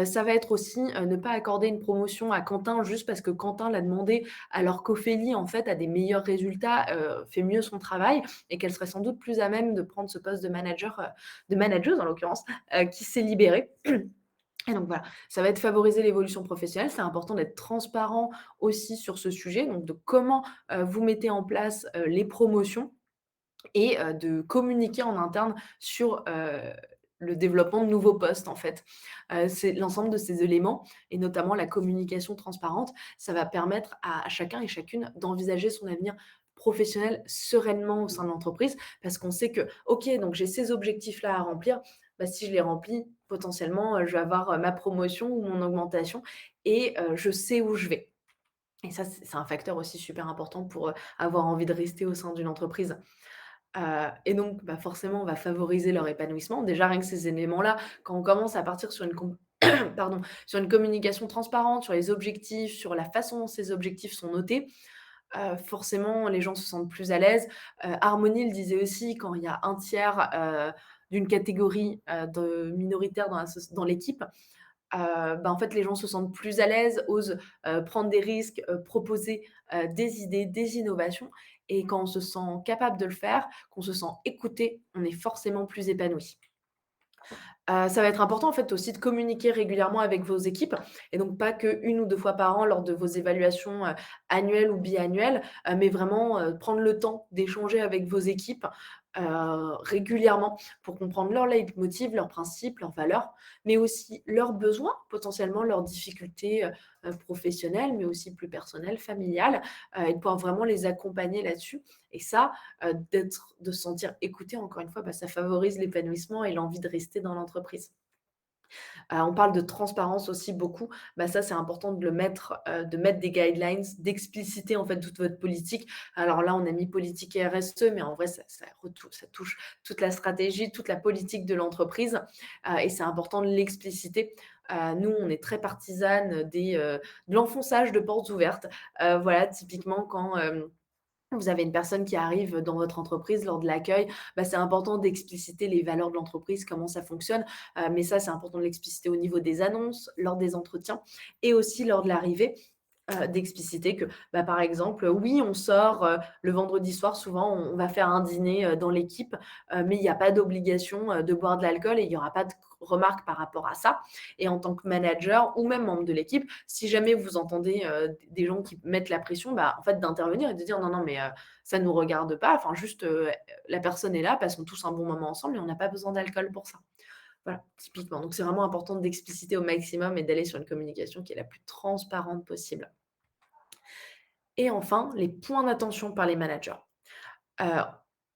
Ça va être aussi, ne pas accorder une promotion à Quentin juste parce que Quentin l'a demandé, alors qu'Ophélie, en fait, a des meilleurs résultats, fait mieux son travail et qu'elle serait sans doute plus à même de prendre ce poste de manager, de manageuse en l'occurrence, qui s'est libéré. Et donc voilà, ça va être favoriser l'évolution professionnelle. C'est important d'être transparent aussi sur ce sujet, donc de comment, vous mettez en place, les promotions et de communiquer en interne sur, le développement de nouveaux postes, en fait. C'est l'ensemble de ces éléments et notamment la communication transparente, ça va permettre à chacun et chacune d'envisager son avenir professionnel sereinement au sein de l'entreprise. Parce qu'on sait que: «OK, donc j'ai ces objectifs-là à remplir, bah, si je les remplis, potentiellement, je vais avoir, ma promotion ou mon augmentation et je sais où je vais». Et ça, c'est un facteur aussi super important pour, avoir envie de rester au sein d'une entreprise. Et donc, bah, forcément, on va favoriser leur épanouissement. Déjà, rien que ces éléments-là, quand on commence à partir sur pardon, sur une communication transparente, sur les objectifs, sur la façon dont ces objectifs sont notés, forcément, les gens se sentent plus à l'aise. Harmonie le disait aussi, quand il y a un tiers, d'une catégorie, de minoritaire dans l'équipe, bah, en fait, les gens se sentent plus à l'aise, osent, prendre des risques, proposer, des idées, des innovations et quand on se sent capable de le faire, qu'on se sent écouté, on est forcément plus épanoui. Ça va être important en fait aussi de communiquer régulièrement avec vos équipes et donc pas qu'1 ou 2 fois par an lors de vos évaluations, annuelles ou biannuelles, mais vraiment, prendre le temps d'échanger avec vos équipes, régulièrement pour comprendre leur leitmotiv, leurs principes, leurs valeurs, mais aussi leurs besoins, potentiellement leurs difficultés, professionnelles, mais aussi plus personnelles, familiales, et de pouvoir vraiment les accompagner là-dessus et ça, de se sentir écouté encore une fois, bah, ça favorise l'épanouissement et l'envie de rester dans l'entreprise. On parle de transparence aussi beaucoup. Bah, ça, c'est important de mettre des guidelines, d'expliciter en fait toute votre politique. Alors là, on a mis politique et RSE, mais en vrai, ça touche toute la stratégie, toute la politique de l'entreprise, et c'est important de l'expliciter. Nous, on est très partisanes de l'enfonçage de portes ouvertes. Voilà, typiquement quand, vous avez une personne qui arrive dans votre entreprise lors de l'accueil, c'est important d'expliciter les valeurs de l'entreprise, comment ça fonctionne. Mais ça, c'est important de l'expliciter au niveau des annonces, lors des entretiens et aussi lors de l'arrivée. D'expliciter que, par exemple, oui, on sort, le vendredi soir, souvent, on va faire un dîner, dans l'équipe, mais il y a pas d'obligation, de boire de l'alcool et il y aura pas de remarques par rapport à ça et en tant que manager ou même membre de l'équipe, si jamais vous entendez, des gens qui mettent la pression, en fait, d'intervenir et de dire: «Non, non, mais ça nous regarde pas, enfin juste, la personne est là, passons tous un bon moment ensemble et on n'a pas besoin d'alcool pour ça». Voilà, typiquement. Donc c'est vraiment important d'expliciter au maximum et d'aller sur une communication qui est la plus transparente possible. Et enfin, les points d'attention par les managers. Heu,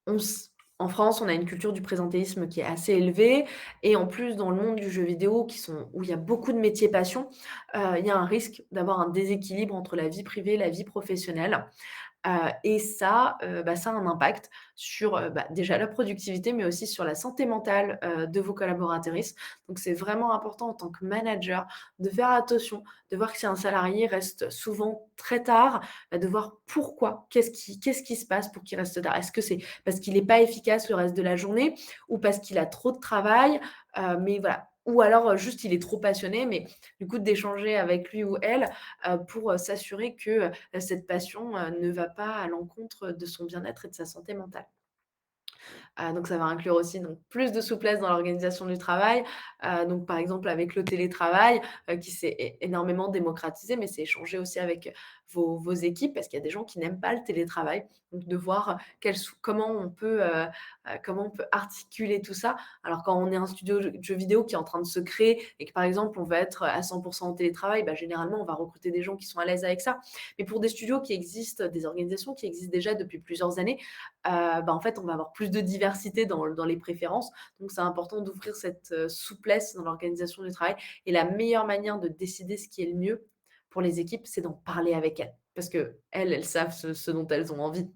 on s En France, on a une culture du présentéisme qui est assez élevée et en plus dans le monde du jeu vidéo où il y a beaucoup de métiers passion, il y a un risque d'avoir un déséquilibre entre la vie privée et la vie professionnelle. Et ça, ça a un impact sur, déjà la productivité, mais aussi sur la santé mentale, de vos collaboratrices. Donc c'est vraiment important en tant que manager de faire attention, de voir que si un salarié reste souvent très tard, de voir pourquoi, qu'est-ce qui se passe pour qu'il reste tard? Est-ce que c'est parce qu'il n'est pas efficace le reste de la journée ou parce qu'il a trop de travail? Mais voilà. Ou alors, juste il est trop passionné, mais du coup d'échanger avec lui ou elle, pour, s'assurer que, cette passion, ne va pas à l'encontre de son bien-être et de sa santé mentale. Donc ça va inclure aussi donc plus de souplesse dans l'organisation du travail, donc par exemple avec le télétravail, qui s'est énormément démocratisé, mais c'est échanger aussi avec vos équipes parce qu'il y a des gens qui n'aiment pas le télétravail. Donc de voir, comment on peut articuler tout ça. Alors quand on est un studio de jeux vidéo qui est en train de se créer et que par exemple on va être à 100 en télétravail, généralement on va recruter des gens qui sont à l'aise avec ça. Mais pour des studios qui existent, des organisations qui existent déjà depuis plusieurs années, en fait, on va avoir plus de diversité dans les préférences. Donc, c'est important d'ouvrir cette, souplesse dans l'organisation du travail et la meilleure manière de décider ce qui est le mieux pour les équipes, c'est d'en parler avec elles. Parce qu'elles savent ce dont elles ont envie.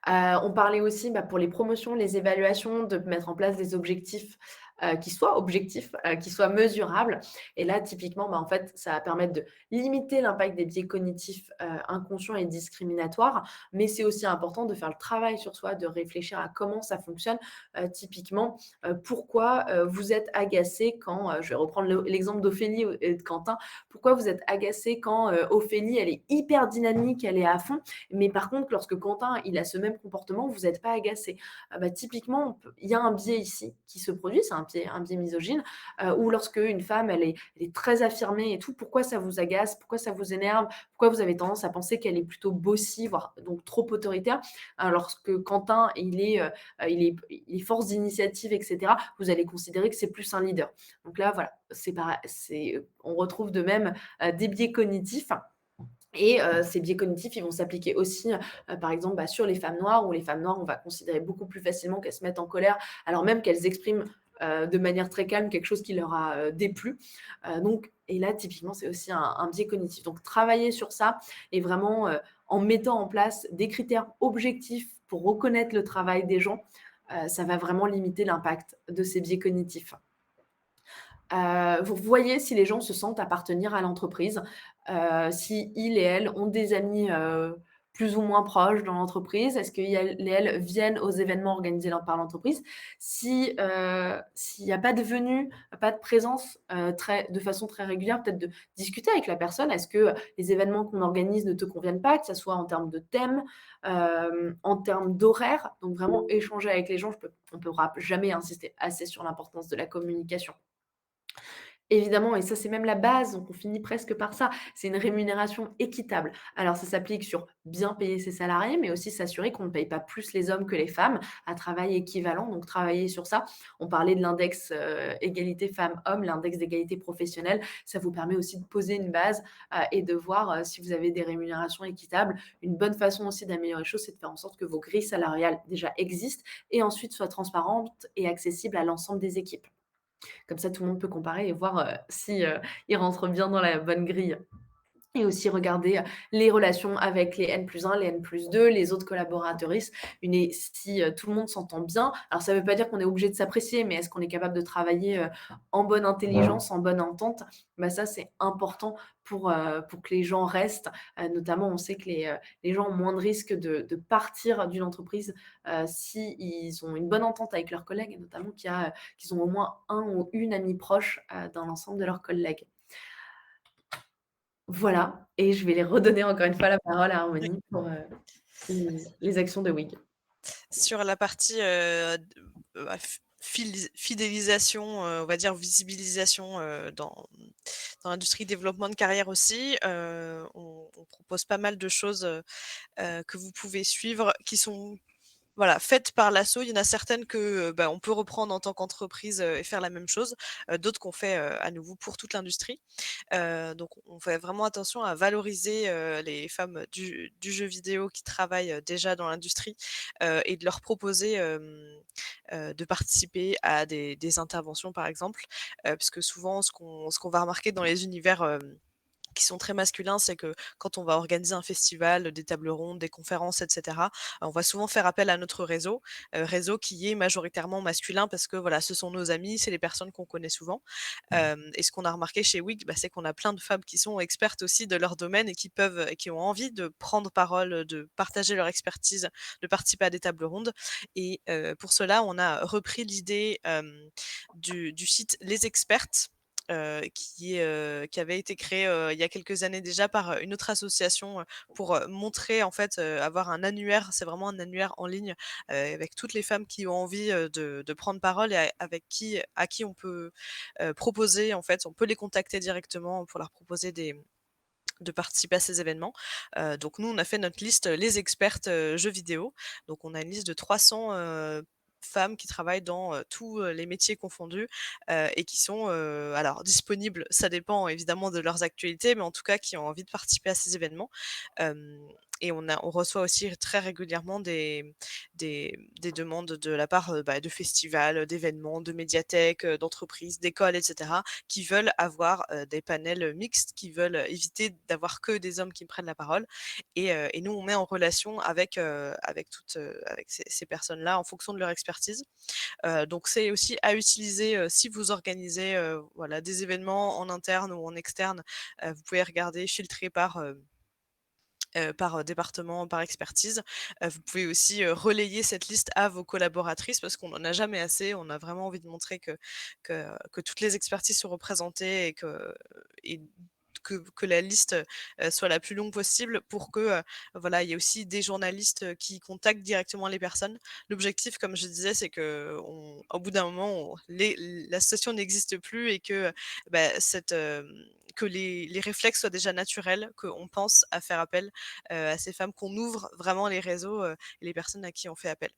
On parlait aussi, pour les promotions, les évaluations, de mettre en place des objectifs, qui soient mesurables et là, typiquement, en fait, ça va permettre de limiter l'impact des biais cognitifs, inconscients et discriminatoires, mais c'est aussi important de faire le travail sur soi, de réfléchir à comment ça fonctionne. Typiquement, pourquoi, vous êtes agacé quand, je vais reprendre l'exemple d'Ophélie et de Quentin. Pourquoi vous êtes agacé quand, Ophélie, elle est hyper dynamique, elle est à fond, mais par contre, lorsque Quentin, il a ce même comportement, vous n'êtes pas agacé. Typiquement, il y a un biais ici qui se produit, c'est un biais misogyne, où lorsque une femme, elle est très affirmée et tout, pourquoi ça vous agace? Pourquoi ça vous énerve? Pourquoi vous avez tendance à penser qu'elle est plutôt bossy, voire donc trop autoritaire? Lorsque Quentin, il est force d'initiative et cetera, vous allez considérer que c'est plus un leader. Donc là, voilà, c'est pareil, on retrouve de même, des biais cognitifs et ces biais cognitifs, ils vont s'appliquer aussi, par exemple, sur les femmes noires, où les femmes noires, on va considérer beaucoup plus facilement qu'elles se mettent en colère, alors même qu'elles expriment, de manière très calme quelque chose qui leur a, déplu. Donc et là, typiquement, c'est aussi un biais cognitif. Donc travailler sur ça et vraiment, en mettant en place des critères objectifs pour reconnaître le travail des gens, ça va vraiment limiter l'impact de ces biais cognitifs. Vous voyez si les gens se sentent appartenir à l'entreprise, si ils et elles ont des amis, plus ou moins proches dans l'entreprise. Est-ce qu'ils et elles viennent aux événements organisés par l'entreprise? S'il n'y a pas de venue, pas de présence, de façon très régulière, peut-être de discuter avec la personne. Est-ce que les événements qu'on organise ne te conviennent pas? Que ça soit en termes de thème, en termes d'horaire. Donc vraiment échanger avec les gens. On ne pourra jamais insister assez sur l'importance de la communication. Évidemment et ça, c'est même la base, donc on finit presque par ça, c'est une rémunération équitable. Alors ça s'applique sur bien payer ses salariés, mais aussi s'assurer qu'on ne paye pas plus les hommes que les femmes à travail équivalent, donc travailler sur ça. On parlait de l'index, égalité femmes-hommes, l'index d'égalité professionnelle, ça vous permet aussi de poser une base, et de voir, si vous avez des rémunérations équitables. Une bonne façon aussi d'améliorer les choses, c'est de faire en sorte que vos grilles salariales déjà existent et ensuite soient transparentes et accessibles à l'ensemble des équipes. Comme ça, tout le monde peut comparer et voir, si, il rentre bien dans la bonne grille. et aussi regarder les relations avec les N+1, les N+2, les autres collaboratrices. Si tout le monde s'entend bien, alors ça ne veut pas dire qu'on est obligé de s'apprécier, mais est-ce qu'on est capable de travailler en bonne intelligence, en bonne entente? Bah ça, c'est important pour que les gens restent. Notamment, on sait que les gens ont moins de risques de partir d'une entreprise s'ils ont une bonne entente avec leurs collègues, et notamment qu'ils ont au moins un ou une amie proche dans l'ensemble de leurs collègues. Voilà, et je vais les redonner encore une fois la parole à Harmonie pour, les actions de WIG. Sur la partie, d bah, fidélisation, on va dire visibilisation, dans l'industrie développement de carrière aussi, on propose pas mal de choses, que vous pouvez suivre qui sont voilà, faites par l'asso. Il y en a certaines que, bah, on peut reprendre en tant qu'entreprise, et faire la même chose, d'autres qu'on fait, à nouveau pour toute l'industrie. Donc on fait vraiment attention à valoriser, les femmes du jeu vidéo qui travaillent, déjà dans l'industrie, et de leur proposer, de participer à des interventions par exemple. Puisque souvent ce qu'on va remarquer dans les univers, qui sont très masculins, c'est que quand on va organiser un festival, des tables rondes, des conférences et cetera, on va souvent faire appel à notre réseau qui est majoritairement masculin parce que voilà, ce sont nos amis, c'est les personnes qu'on connaît souvent. Et ce qu'on a remarqué chez WIG, bah, c'est qu'on a plein de femmes qui sont expertes aussi de leur domaine et qui ont envie de prendre parole, de partager leur expertise, de participer à des tables rondes. Et pour cela, on a repris l'idée, du site Les Expertes, qui avait été créé, il y a quelques années déjà par, une autre association, pour, montrer en fait, avoir un annuaire. C'est vraiment un annuaire en ligne, avec toutes les femmes qui ont envie, de prendre parole et à qui on peut, proposer en fait, on peut les contacter directement pour leur proposer de participer à ces événements. Donc nous, on a fait notre liste, les expertes, jeux vidéo. Donc on a une liste de 300, femmes qui travaillent dans, tous, les métiers confondus, et qui sont, alors disponibles, ça dépend évidemment de leurs actualités, mais en tout cas qui ont envie de participer à ces événements. Hem Et on reçoit aussi très régulièrement des demandes de la part, bah, de festivals, d'événements, de médiathèques, d'entreprises, d'écoles et cetera, qui veulent avoir, des panels, mixtes, qui veulent éviter d'avoir que des hommes qui prennent la parole. Et nous, on met en relation avec ces personnes-là en fonction de leur expertise. Donc c'est aussi à utiliser, si vous organisez, voilà, des événements en interne ou en externe. Vous pouvez regarder, filtrer par département, par expertise. Vous pouvez aussi, relayer cette liste à vos collaboratrices parce qu'on n'en a jamais assez. On a vraiment envie de montrer que toutes les expertises sont représentées et que la liste, soit la plus longue possible pour que, voilà, il y ait aussi des journalistes, qui contactent directement les personnes. L'objectif, comme je disais, c'est qu'on au bout d'un moment, l'association n'existe plus et que, bah, que les réflexes soient déjà naturels, qu'on pense à faire appel, à ces femmes, qu'on ouvre vraiment les réseaux, et les personnes à qui on fait appel.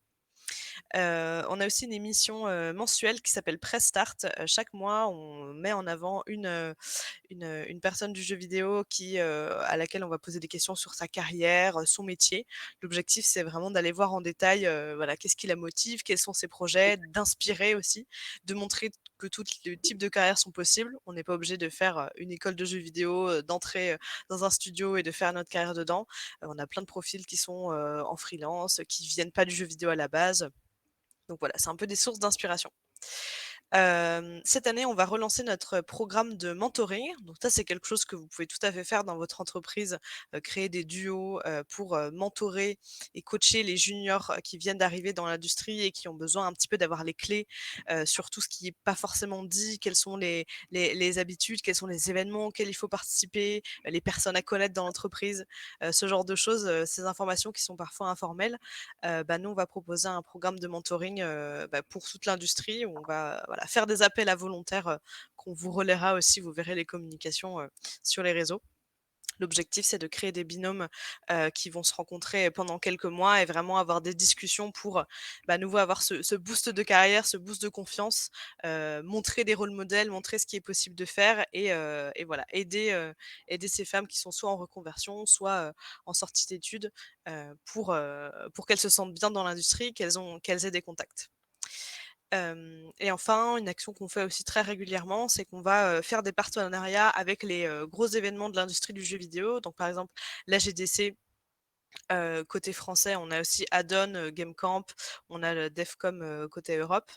On a aussi une émission, mensuelle qui s'appelle Press Start. Chaque mois, on met en avant une personne du jeu vidéo à laquelle on va poser des questions sur sa carrière, son métier. L'objectif, c'est vraiment d'aller voir en détail, voilà, qu'est-ce qui la motive, quels sont ses projets, d'inspirer aussi, de montrer que tous les types de carrières sont possibles. On n'est pas obligé de faire, une école de jeux vidéo, d'entrer, dans un studio et de faire notre carrière dedans. On a plein de profils qui sont, en freelance, qui viennent pas du jeu vidéo à la base. Donc voilà, c'est un peu des sources d'inspiration. Cette année, on va relancer notre programme de mentoring. Donc ça, c'est quelque chose que vous pouvez tout à fait faire dans votre entreprise, créer des duos, pour, mentorer et coacher les juniors, qui viennent d'arriver dans l'industrie et qui ont besoin un petit peu d'avoir les clés, sur tout ce qui est pas forcément dit, quelles sont les habitudes, quels sont les événements auxquels il faut participer, les personnes à connaître dans l'entreprise, ce genre de choses, ces informations qui sont parfois informelles. Bah, nous, on va proposer un programme de mentoring, bah, pour toute l'industrie où on va, voilà, faire des appels à volontaires, qu'on vous relaiera aussi. Vous verrez les communications, sur les réseaux. L'objectif, c'est de créer des binômes, qui vont se rencontrer pendant quelques mois et vraiment avoir des discussions pour, bah, à nouveau avoir ce boost de carrière, ce boost de confiance, montrer des rôles modèles, montrer ce qui est possible de faire et voilà, aider ces femmes qui sont soit en reconversion, soit, en sortie d'études, pour qu'elles se sentent bien dans l'industrie, qu'elles aient des contacts. Et enfin, une action qu'on fait aussi très régulièrement, c'est qu'on va, faire des partenariats avec les, gros événements de l'industrie du jeu vidéo. Donc par exemple, la GDC. Côté français, on a aussi Addon, Gamecamp, on a le Defcom, côté Europe.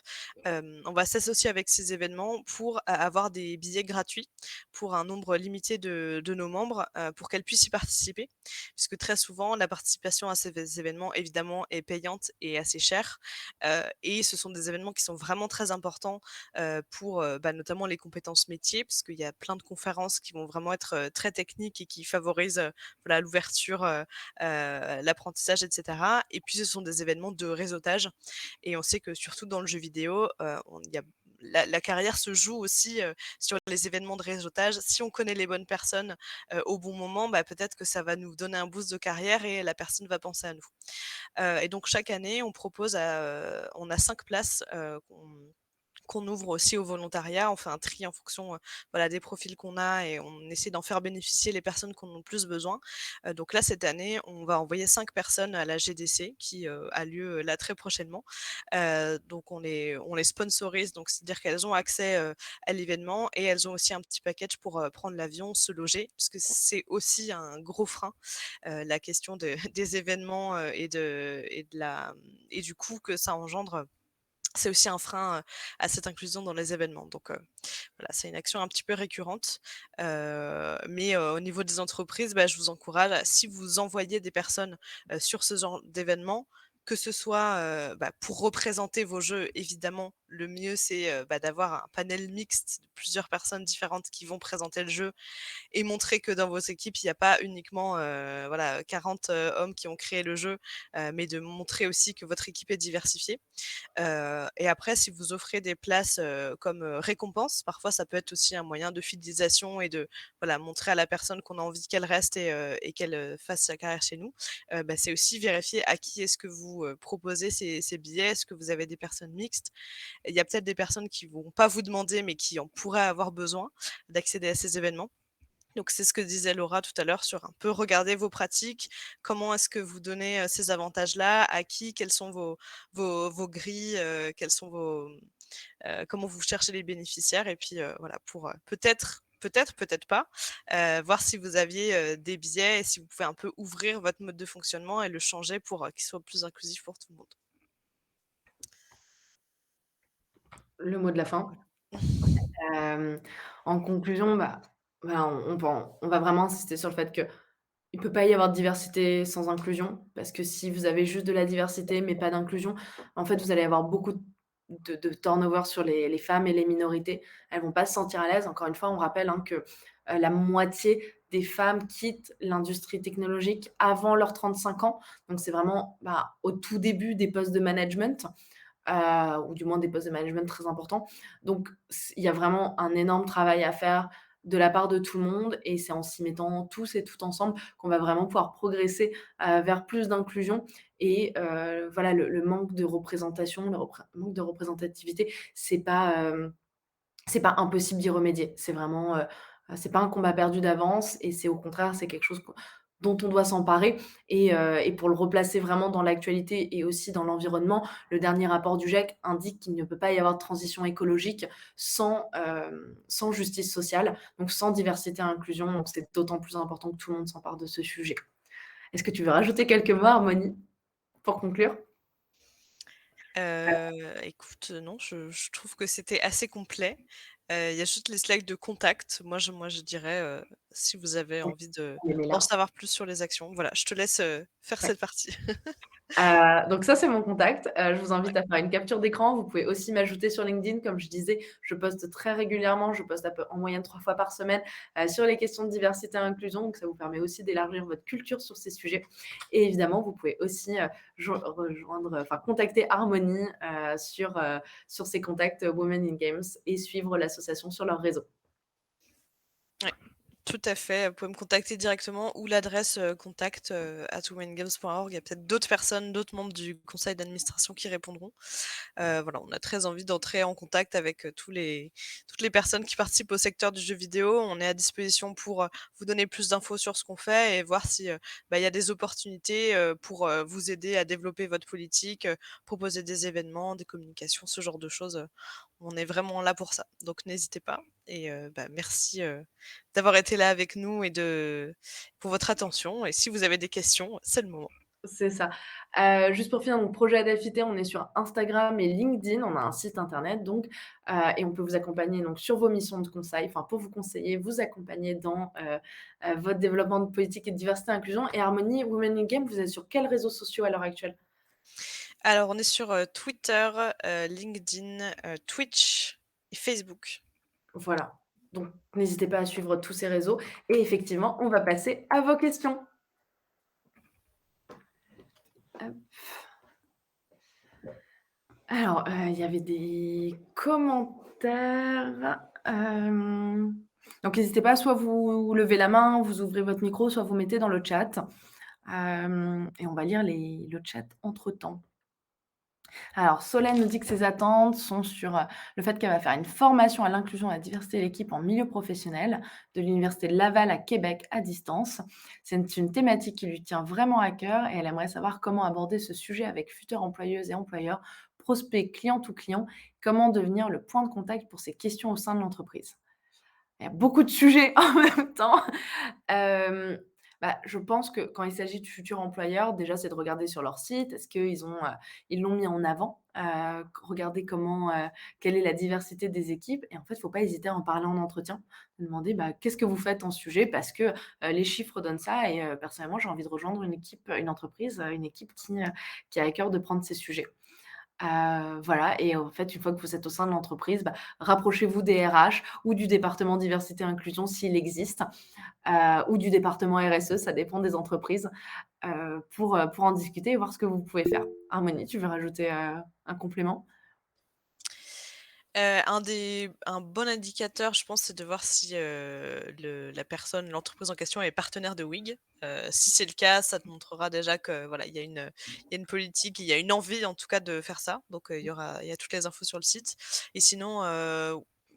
On va s'associer avec ces événements pour avoir des billets gratuits pour un nombre limité de nos membres, pour qu'elles puissent y participer. Puisque très souvent, la participation à ces événements, évidemment, est payante et assez chère. Et ce sont des événements qui sont vraiment très importants, pour, notamment les compétences métiers, puisqu'il y a plein de conférences qui vont vraiment être, très techniques et qui favorisent, voilà, l'ouverture, l'apprentissage et cetera. Et puis ce sont des événements de réseautage et on sait que surtout dans le jeu vidéo, on il y a la carrière se joue aussi, sur les événements de réseautage. Si on connaît les bonnes personnes, au bon moment, peut-être que ça va nous donner un boost de carrière et la personne va penser à nous. Et donc chaque année, on a 5 places, qu'on ouvre aussi au volontariat. On fait un tri en fonction, voilà, des profils qu'on a et on essaie d'en faire bénéficier les personnes qui en ont le plus besoin. Donc là, cette année, on va envoyer 5 personnes à la GDC qui, a lieu, là très prochainement. Donc on les sponsorise, donc c'est-à-dire qu'elles ont accès, à l'événement et elles ont aussi un petit package pour, prendre l'avion, se loger, puisque c'est aussi un gros frein, la question de des événements, et du coût que ça engendre, c'est aussi un frein, à cette inclusion dans les événements. Donc, voilà, c'est une action un petit peu récurrente. Mais, au niveau des entreprises, je vous encourage, si vous envoyez des personnes, sur ce genre d'événement, que ce soit, pour représenter vos jeux, évidemment, le mieux c'est, d'avoir un panel mixte de plusieurs personnes différentes qui vont présenter le jeu et montrer que dans vos équipes, il n'y a pas uniquement, voilà, 40, hommes qui ont créé le jeu, mais de montrer aussi que votre équipe est diversifiée. Et après, si vous offrez des places, comme, récompense, parfois ça peut être aussi un moyen de fidélisation et de, voilà, montrer à la personne qu'on a envie qu'elle reste et qu'elle, fasse sa carrière chez nous. C'est aussi vérifier à qui est-ce que vous, proposez ces billets. Est-ce que vous avez des personnes mixtes? Il y a peut-être des personnes qui vont pas vous demander, mais qui en pourraient avoir besoin d'accéder à ces événements. Donc c'est ce que disait Laura tout à l'heure sur un peu regarder vos pratiques, comment est-ce que vous donnez, ces avantages-là, à qui, quelles sont vos grilles, quels sont comment vous cherchez les bénéficiaires et puis, voilà pour, peut-être pas, voir si vous aviez, des biais et si vous pouvez un peu ouvrir votre mode de fonctionnement et le changer pour, qu'il soit plus inclusif pour tout le monde. Le mot de la fin. Hem, En conclusion, on va vraiment insister sur le fait qu'il ne peut pas y avoir de diversité sans inclusion, parce que si vous avez juste de la diversité, mais pas d'inclusion, en fait, vous allez avoir beaucoup de turnover sur les femmes et les minorités. Elles vont pas se sentir à l'aise. Encore une fois, on rappelle, hein, que, la moitié des femmes quittent l'industrie technologique avant leurs 35 ans. Donc c'est vraiment, au tout début des postes de management. Ou du moins des postes de management très importants. Donc il y a vraiment un énorme travail à faire de la part de tout le monde et c'est en s'y mettant tous et toutes ensemble qu'on va vraiment pouvoir progresser, vers plus d'inclusion et voilà le manque de représentation, manque de représentativité, c'est pas impossible d'y remédier. C'est pas un combat perdu d'avance et c'est au contraire, c'est quelque chose dont on doit s'emparer et pour le replacer vraiment dans l'actualité et aussi dans l'environnement, le dernier rapport du GIEC indique qu'il ne peut pas y avoir de transition écologique sans justice sociale, donc sans diversité et inclusion, donc c'est d'autant plus important que tout le monde s'empare de ce sujet. Est-ce que tu veux rajouter quelques mots, Harmonie, pour conclure? Écoute, non, je trouve que c'était assez complet. Il y a juste les slides de contact. Moi je dirais, si vous avez envie d'en Là. savoir plus sur les actions. Voilà, je te laisse, faire cette partie. Donc ça, c'est mon contact. Je vous invite à faire une capture d'écran. Vous pouvez aussi m'ajouter sur LinkedIn. Comme je disais, je poste très régulièrement. Je poste en moyenne 3 fois par semaine, sur les questions de diversité et inclusion. Donc ça vous permet aussi d'élargir votre culture sur ces sujets et évidemment, vous pouvez aussi, contacter Harmonie, sur ses contacts Women in Games et suivre l'association sur leur réseau. Ouais. Tout à fait, vous pouvez me contacter directement ou l'adresse, contact@womengames.org. Il y a peut-être d'autres personnes, d'autres membres du conseil d'administration qui répondront. Voilà, on a très envie d'entrer en contact avec, toutes les personnes qui participent au secteur du jeu vidéo. On est à disposition pour, vous donner plus d'infos sur ce qu'on fait et voir si, il y a des opportunités, pour, vous aider à développer votre politique, proposer des événements, des communications, ce genre de choses, on est vraiment là pour ça. Donc n'hésitez pas et merci, d'avoir été là avec nous et pour votre attention et si vous avez des questions, c'est le moment. C'est ça. Juste pour finir, donc projet Adafité, on est sur Instagram et LinkedIn. On a un site internet donc, et on peut vous accompagner donc sur vos missions de conseil, enfin pour vous conseiller, vous accompagner dans, votre développement de politique et de diversité et inclusion. Et Harmonie Women in Game, vous êtes sur quels réseaux sociaux à l'heure actuelle? Alors on est sur, Twitter, LinkedIn, Twitch et Facebook. Voilà, donc n'hésitez pas à suivre tous ces réseaux et effectivement, on va passer à vos questions. Hop. Alors, il y avait des commentaires, donc n'hésitez pas, soit vous levez la main, vous ouvrez votre micro, soit vous mettez dans le chat, et on va lire le chat entre temps. Alors Solène nous dit que ses attentes sont sur, le fait qu'elle va faire une formation à l'inclusion et à la diversité de l'équipe en milieu professionnel de l'université de Laval à Québec à distance. C'est une thématique qui lui tient vraiment à cœur et elle aimerait savoir comment aborder ce sujet avec futures employeuses et employeurs, prospects, clients ou clients, comment devenir le point de contact pour ces questions au sein de l'entreprise. Il y a beaucoup de sujets en même temps. Hem, je pense que quand il s'agit de futurs employeurs, déjà, c'est de regarder sur leur site. Est-ce qu'ils ont, ils l'ont mis en avant? Regarder comment, quelle est la diversité des équipes et en fait, il ne faut pas hésiter à en parler en entretien. Demander: «Qu'est-ce que vous faites en ce sujet?» parce que, les chiffres donnent ça et personnellement, j'ai envie de rejoindre une équipe, une entreprise, une équipe qui a à cœur de prendre ces sujets. Voilà et en fait, une fois que vous êtes au sein de l'entreprise, rapprochez-vous des RH ou du département diversité et inclusion s'il existe, ou du département RSE, ça dépend des entreprises, pour en discuter et voir ce que vous pouvez faire. Harmonie, tu veux rajouter, un complément? Un bon indicateur, je pense, c'est de voir si, l'entreprise en question est partenaire de WIG. Si c'est le cas, ça te montrera déjà que voilà, il y a une politique, il y a une envie en tout cas de faire ça. Donc, il y a toutes les infos sur le site et sinon,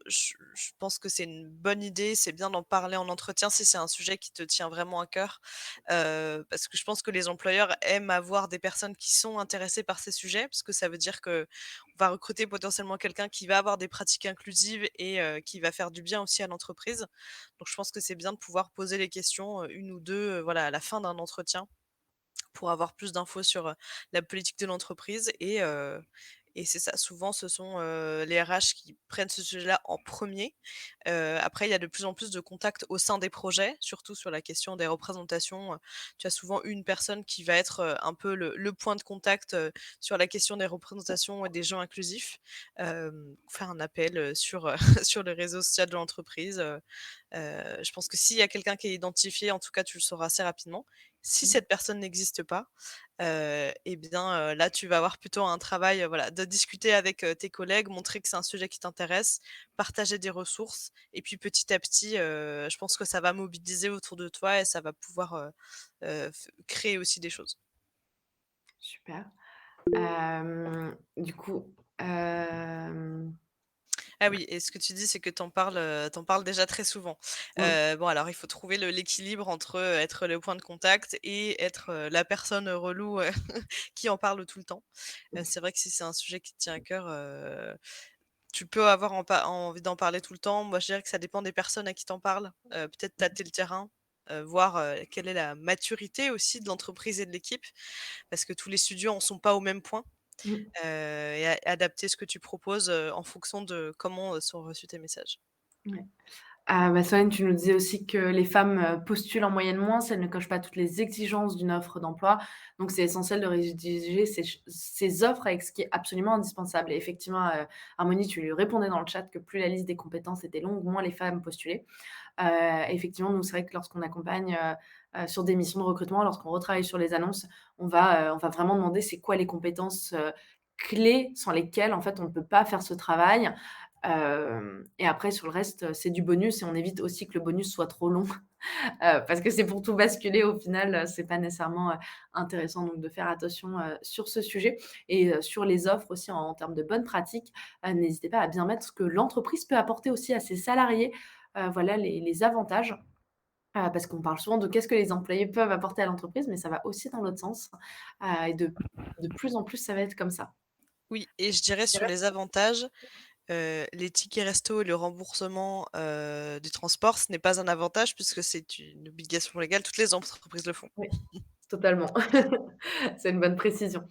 je pense que c'est une bonne idée, c'est bien d'en parler en entretien si c'est un sujet qui te tient vraiment à cœur. Parce que je pense que les employeurs aiment avoir des personnes qui sont intéressées par ces sujets, parce que ça veut dire que on va recruter potentiellement quelqu'un qui va avoir des pratiques inclusives et qui va faire du bien aussi à l'entreprise. Donc je pense que c'est bien de pouvoir poser les questions, 1 ou 2, voilà, à la fin d'un entretien pour avoir plus d'infos sur, la politique de l'entreprise et c'est ça, souvent ce sont, les RH qui prennent ce sujet-là en premier. Après il y a de plus en plus de contacts au sein des projets, surtout sur la question des représentations, tu as souvent une personne qui va être, un peu le point de contact, sur la question des représentations et des gens inclusifs. Faire un appel, sur, sur le réseau social de l'entreprise, je pense que s'il y a quelqu'un qui est identifié, en tout cas, tu le sauras assez rapidement. Si Mmh. cette personne n'existe pas, et bien, là, tu vas avoir plutôt un travail, voilà, de discuter avec, tes collègues, montrer que c'est un sujet qui t'intéresse, partager des ressources et puis petit à petit, je pense que ça va mobiliser autour de toi et ça va pouvoir, f créer aussi des choses. Super. Du coup, Ah oui et ce que tu dis, c'est que tu parles déjà très souvent. mmh, Bon alors il faut trouver l'équilibre entre, être le point de contact et être, la personne, relou, qui en parle tout le temps. C'est vrai que si c'est un sujet qui te tient à cœur, tu peux avoir envie d'en parler tout le temps. Moi, je dirais que ça dépend des personnes à qui tu en parles. Peut-être tâter le terrain, voir, quelle est la maturité aussi de l'entreprise et de l'équipe, parce que tous les studios en sont pas au même point. mmh. Et adapter ce que tu proposes, en fonction de comment, sont reçus tes messages. Ouais. Solène, tu nous disais aussi que les femmes, postulent en moyenne moins si elles ne cochent pas toutes les exigences d'une offre d'emploi. Donc c'est essentiel de rédiger ces offres avec ce qui est absolument indispensable et effectivement, Harmonie, tu lui répondais dans le chat que plus la liste des compétences était longue, moins les femmes postulaient. Effectivement, nous, c'est vrai que lorsqu'on accompagne, sur des missions de recrutement, lorsqu'on retravaille sur les annonces, on va vraiment demander c'est quoi les compétences, clés sans lesquelles, en fait, on ne peut pas faire ce travail. Et après sur le reste, c'est du bonus et on évite aussi que le bonus soit trop long, parce que c'est pour tout basculer au final, c'est pas nécessairement, intéressant donc de faire attention, sur ce sujet et sur les offres aussi en termes de bonnes pratiques, n'hésitez pas à bien mettre ce que l'entreprise peut apporter aussi à ses salariés, voilà les avantages, parce qu'on parle souvent de qu'est-ce que les employés peuvent apporter à l'entreprise, mais ça va aussi dans l'autre sens, et de plus en plus ça va être comme ça. Oui, et je dirais sur les avantages, les tickets resto et le remboursement, des transports, ce n'est pas un avantage puisque c'est une obligation légale, toutes les entreprises le font. Oui, totalement. C'est une bonne précision.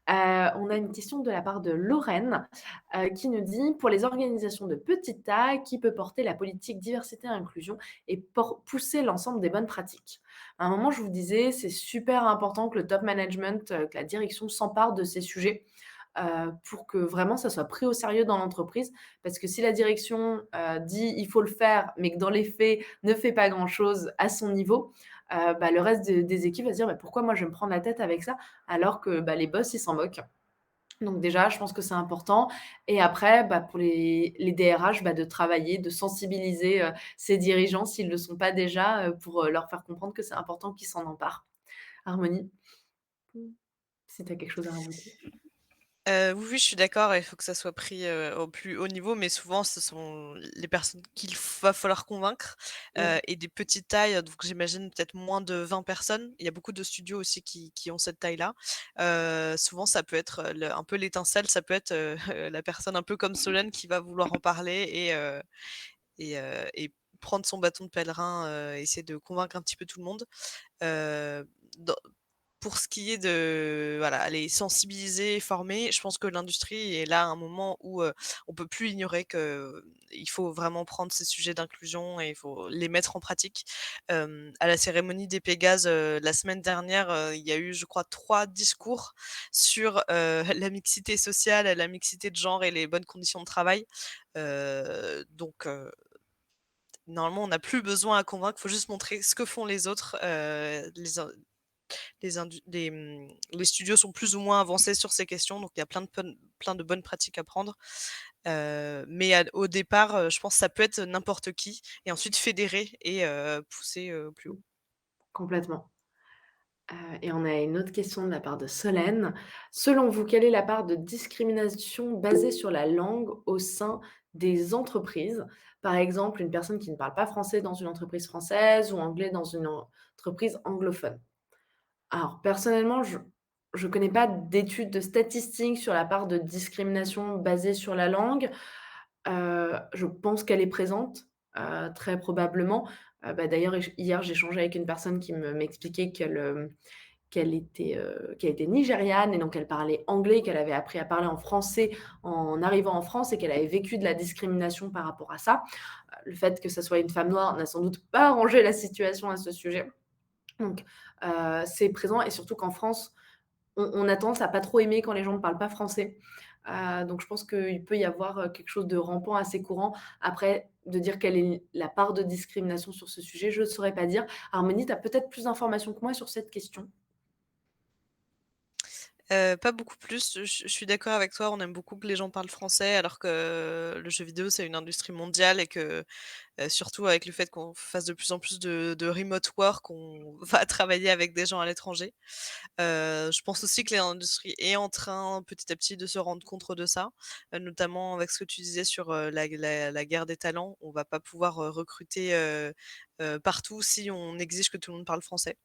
On a une question de la part de Lorraine, qui nous dit: «Pour les organisations de petite taille, qui peut porter la politique diversité et inclusion et pousser l'ensemble des bonnes pratiques?» À un moment, je vous disais, c'est super important que le top management, que la direction s'empare de ces sujets, pour que vraiment ça soit pris au sérieux dans l'entreprise. Parce que si la direction, dit: «Il faut le faire», mais que dans les faits ne fait pas grand-chose à son niveau, bah, le reste des équipes va se dire: «Bah, pourquoi moi je vais me prendre la tête avec ça?» alors que, bah, les boss, ils s'en moquent. Donc déjà, je pense que c'est important et après, bah, pour les DRH, bah, de travailler, de sensibiliser, ces dirigeants s'ils ne le sont pas déjà, pour, leur faire comprendre que c'est important qu'ils s'en emparent. Harmonie, si tu as quelque chose à rajouter? Oui, oui, je suis d'accord, il faut que ça soit pris, au plus haut niveau, mais souvent ce sont les personnes va falloir convaincre, Mmh. et des petites tailles, donc j'imagine peut-être moins de 20 personnes. Il y a beaucoup de studios aussi qui ont cette taille-là. Souvent ça peut être, le un peu l'étincelle, ça peut être, la personne un peu comme Solène qui va vouloir en parler et prendre son bâton de pèlerin, essayer de convaincre un petit peu tout le monde. Dans Pour ce qui est de voilà, aller sensibiliser, former, je pense que l'industrie est là à un moment où, on peut plus ignorer qu'il faut vraiment prendre ces sujets d'inclusion et il faut les mettre en pratique. À la cérémonie des Pégases, la semaine dernière, il y a eu, je crois, 3 discours sur, la mixité sociale, la mixité de genre et les bonnes conditions de travail. Donc normalement, on n'a plus besoin à convaincre, il faut juste montrer ce que font les autres, les studios sont plus ou moins avancés sur ces questions, donc il y a plein de bonnes pratiques à prendre. Mais au départ, je pense que ça peut être n'importe qui et ensuite fédérer et pousser, plus haut. Complètement. Et on a une autre question de la part de Solène. Selon vous, quelle est la part de discrimination basée sur la langue au sein des entreprises? Par exemple, une personne qui ne parle pas français dans une entreprise française ou anglais dans une entreprise anglophone. Alors personnellement, je connais pas d'études de statistiques sur la part de discrimination basée sur la langue. Je pense qu'elle est présente, très probablement. Bah, d'ailleurs, hier, j'échangeais avec une personne qui m'expliquait qu'elle était nigériane et donc elle parlait anglais, qu'elle avait appris à parler en français en arrivant en France et qu'elle avait vécu de la discrimination par rapport à ça. Le fait que ça soit une femme noire n'a sans doute pas arrangé la situation à ce sujet. Donc, c'est présent et surtout qu'en France, on a tendance à pas trop aimer quand les gens ne parlent pas français. Donc je pense qu'il peut y avoir, quelque chose de rampant assez courant. Après, de dire quelle est la part de discrimination sur ce sujet, je ne saurais pas dire. Harmonie, tu as peut-être plus d'informations que moi sur cette question? Pas beaucoup plus, je suis d'accord avec toi, on aime beaucoup que les gens parlent français alors que le jeu vidéo, c'est une industrie mondiale et que, surtout avec le fait qu'on fasse de plus en plus de remote work, on va travailler avec des gens à l'étranger. Je pense aussi que l'industrie est en train, petit à petit, de se rendre compte de ça, notamment avec ce que tu disais sur, la guerre des talents. On va pas pouvoir, recruter, partout si on exige que tout le monde parle français.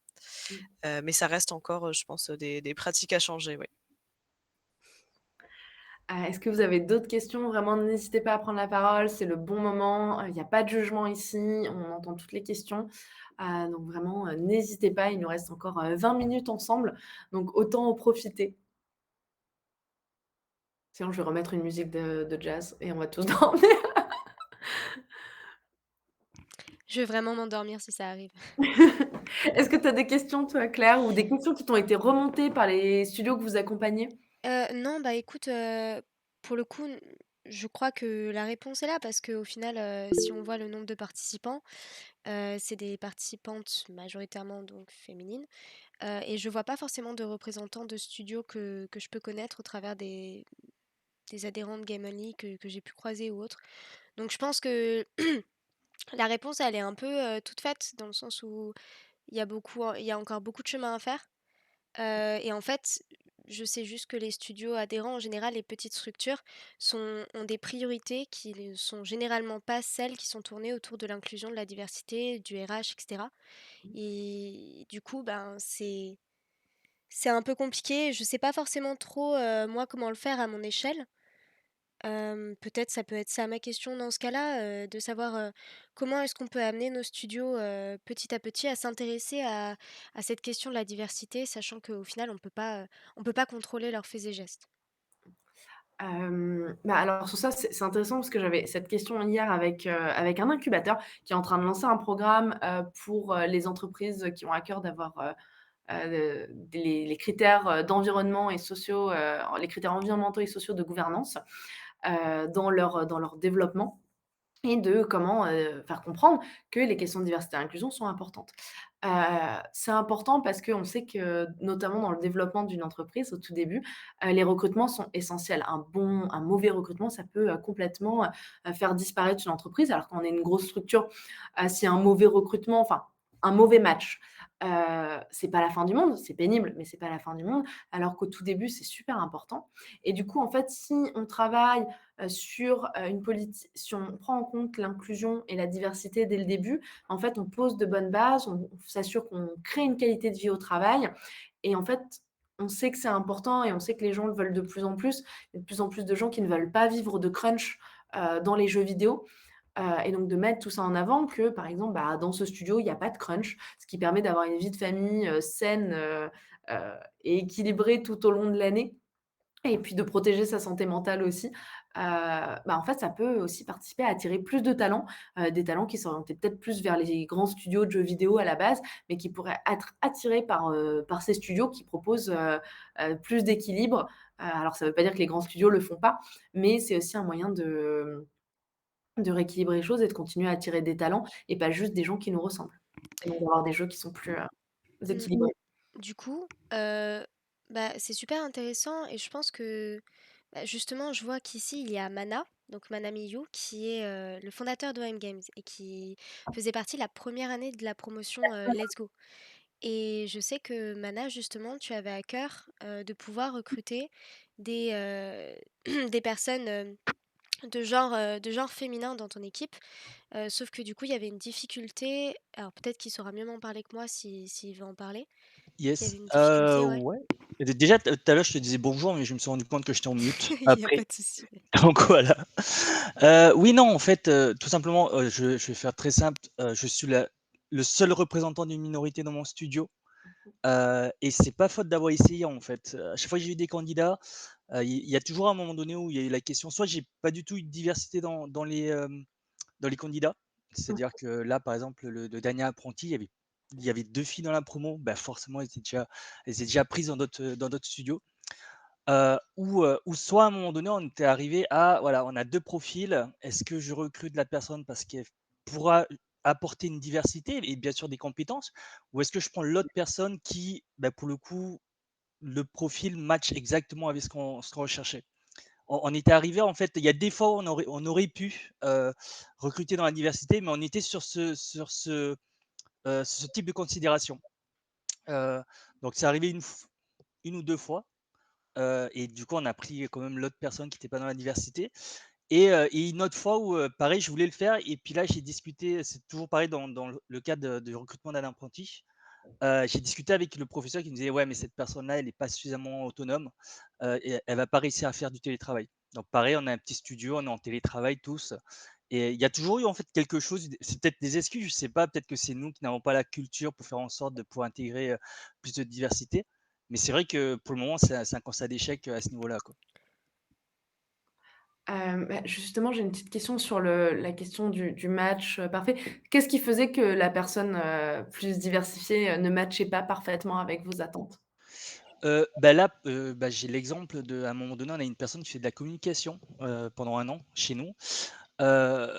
Mmh. Mais ça reste encore, je pense, des pratiques à changer, oui. Est-ce que vous avez d'autres questions? Vraiment, n'hésitez pas à prendre la parole, c'est le bon moment, il y a pas de jugement ici, on entend toutes les questions. Donc vraiment, n'hésitez pas, il nous reste encore, 20 minutes ensemble, donc autant en profiter. Sinon, je vais remettre une musique de jazz et on va tous dormir. Je vais vraiment m'endormir si ça arrive. Est-ce que tu as des questions, toi, Claire, ou des questions qui t'ont été remontées par les studios que vous accompagnez? Non, bah, écoute, pour le coup, je crois que la réponse est là parce qu'au final, si on voit le nombre de participants, c'est des participantes majoritairement donc féminines, et je vois pas forcément de représentants de studios que je peux connaître au travers des adhérents de Game Only que j'ai pu croiser ou autres. Donc je pense que la réponse, elle est un peu toute faite, dans le sens où il y a encore beaucoup de chemin à faire. Et en fait, je sais juste que les studios adhérents, en général, les petites structures, ont des priorités qui ne sont généralement pas celles qui sont tournées autour de l'inclusion, de la diversité, du RH, etc. Et du coup, ben, c'est un peu compliqué. Je sais pas forcément trop, moi, comment le faire à mon échelle. Peut-être ça peut être ça ma question dans ce cas-là, de savoir, comment est-ce qu'on peut amener nos studios, petit à petit à s'intéresser à cette question de la diversité, sachant qu'au final on peut pas contrôler leurs faits et gestes. Bah, alors sur ça, c'est intéressant parce que j'avais cette question hier avec un incubateur qui est en train de lancer un programme, pour, les entreprises qui ont à cœur d'avoir, les critères, d'environnement et sociaux, les critères environnementaux et sociaux de gouvernance, dans leur développement et de comment, faire comprendre que les questions de diversité et inclusion sont importantes. Heu, c'est important parce qu'on sait que, notamment dans le développement d'une entreprise, au tout début, les recrutements sont essentiels. Un mauvais recrutement, ça peut, complètement, faire disparaître une entreprise. Alors qu'on est une grosse structure, si un mauvais recrutement, enfin, un mauvais match, c'est pas la fin du monde, c'est pénible, mais c'est pas la fin du monde. Alors qu'au tout début, c'est super important et du coup, en fait, si on travaille, sur, une politique, si on prend en compte l'inclusion et la diversité dès le début, en fait, on pose de bonnes bases, on s'assure qu'on crée une qualité de vie au travail et en fait, on sait que c'est important et on sait que les gens le veulent de plus en plus. Il y a de plus en plus de gens qui ne veulent pas vivre de crunch, dans les jeux vidéo, et donc de mettre tout ça en avant que, par exemple, bah, dans ce studio, il y a pas de crunch, ce qui permet d'avoir une vie de famille, saine, et équilibrée tout au long de l'année et puis de protéger sa santé mentale aussi, bah, en fait, ça peut aussi participer à attirer plus de talents, des talents qui s'orientaient peut-être plus vers les grands studios de jeux vidéo à la base, mais qui pourraient être attirés par ces studios qui proposent, plus d'équilibre. Alors ça ne veut pas dire que les grands studios le font pas, mais c'est aussi un moyen de rééquilibrer les choses et de continuer à attirer des talents et pas juste des gens qui nous ressemblent et donc d'avoir des jeux qui sont plus, Mmh. équilibrés. Du coup, bah, c'est super intéressant et je pense que, bah, justement, je vois qu'ici, il y a Mana, donc Mana Miyu, qui est, le fondateur d'OM Games et qui faisait partie de la première année de la promotion, Let's Go. Et je sais que Mana, justement, tu avais à cœur, de pouvoir recruter des, des personnes, de genre féminin dans ton équipe. Sauf que du coup, il y avait une difficulté, alors peut-être qu'il saura mieux m'en parler que moi s'il veut en parler. Qu'il y Yes, avait une difficulté, ouais. ouais. Et déjà, tout à l'heure, je te disais bonjour, mais je me suis rendu compte que j'étais en mute Il y a après. pas de souci. Donc voilà. Oui, non, en fait, tout simplement, je vais faire très simple. Je suis le seul représentant d'une minorité dans mon studio, et c'est pas faute d'avoir essayé, en fait. À chaque fois que j'ai eu des candidats, il y a toujours un moment donné où il y a eu la question, soit j'ai pas du tout eu de diversité dans les candidats. C'est-à-dire que là, par exemple, le dernier apprenti, il y avait 2 filles dans la promo, bah, forcément, elles étaient déjà prises dans d'autres studios. Ou soit à un moment donné, on était arrivé à, voilà, on a 2 profils. Est-ce que je recrute la personne parce qu'elle pourra apporter une diversité et bien sûr des compétences? Ou est-ce que je prends l'autre personne qui, bah, pour le coup, le profil match exactement avec ce qu'on recherchait? On était arrivé, en fait, il y a des fois où on aurait pu, recruter dans la diversité, mais on était sur ce type de considération. Heu, donc c'est arrivé une ou 2 fois, et du coup, on a pris quand même l'autre personne qui était pas dans la diversité, et une autre fois où, pareil, je voulais le faire et puis là, j'ai discuté, c'est toujours pareil dans le cadre de recrutement d'un apprenti. J'ai discuté avec le professeur qui me disait: «Ouais, mais cette personne-là, elle est pas suffisamment autonome, et elle va pas réussir à faire du télétravail». Donc pareil, on a un petit studio, on est en télétravail tous, et il y a toujours eu, en fait, quelque chose, c'est peut-être des excuses, je sais pas, peut-être que c'est nous qui n'avons pas la culture pour faire en sorte de pouvoir intégrer, plus de diversité. Mais c'est vrai que pour le moment, c'est un constat d'échec, à ce niveau-là, quoi. Bah, justement, j'ai une petite question sur la question du match, parfait. Qu'est-ce qui faisait que la personne, plus diversifiée, ne matchait pas parfaitement avec vos attentes? Bah, là, bah, j'ai l'exemple de, à un moment donné, on a une personne qui fait de la communication, pendant 1 an chez nous. Heu,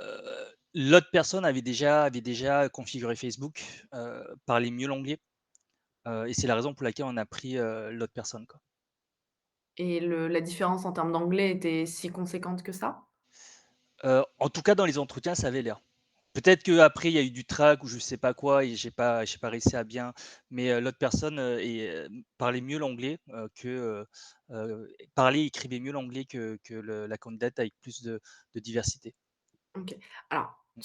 L'autre personne avait déjà configuré Facebook, parlait mieux l'anglais, et c'est la raison pour laquelle on a pris, l'autre personne, quoi. Et la différence en termes d'anglais était si conséquente que ça? En tout cas, dans les entretiens, ça avait l'air. Peut-être qu'après, il y a eu du trac ou je sais pas quoi et j'ai pas réussi à bien mais l'autre personne, parlait mieux l'anglais, parlait et écrivait mieux l'anglais que la candidate avec plus de diversité. OK. Alors Mmh.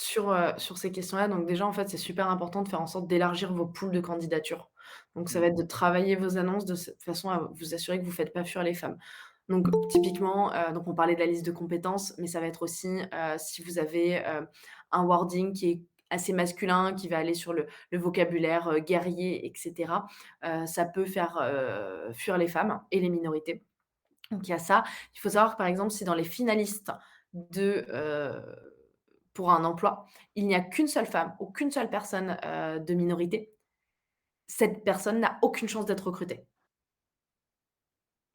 sur ces questions-là, donc déjà, en fait, c'est super important de faire en sorte d'élargir vos pools de candidatures. Donc ça Mmh. va être de travailler vos annonces de cette façon à vous assurer que vous faites pas fuir les femmes. Donc typiquement, donc on parlait de la liste de compétences, mais ça va être aussi, si vous avez, un wording qui est assez masculin, qui va aller sur le vocabulaire, guerrier et cetera, ça peut faire, fuir les femmes et les minorités. Donc il y a ça. Il faut savoir que, par exemple, si dans les finalistes pour un emploi, il n'y a qu'une seule femme ou qu'une seule personne, de minorité, cette personne n'a aucune chance d'être recrutée.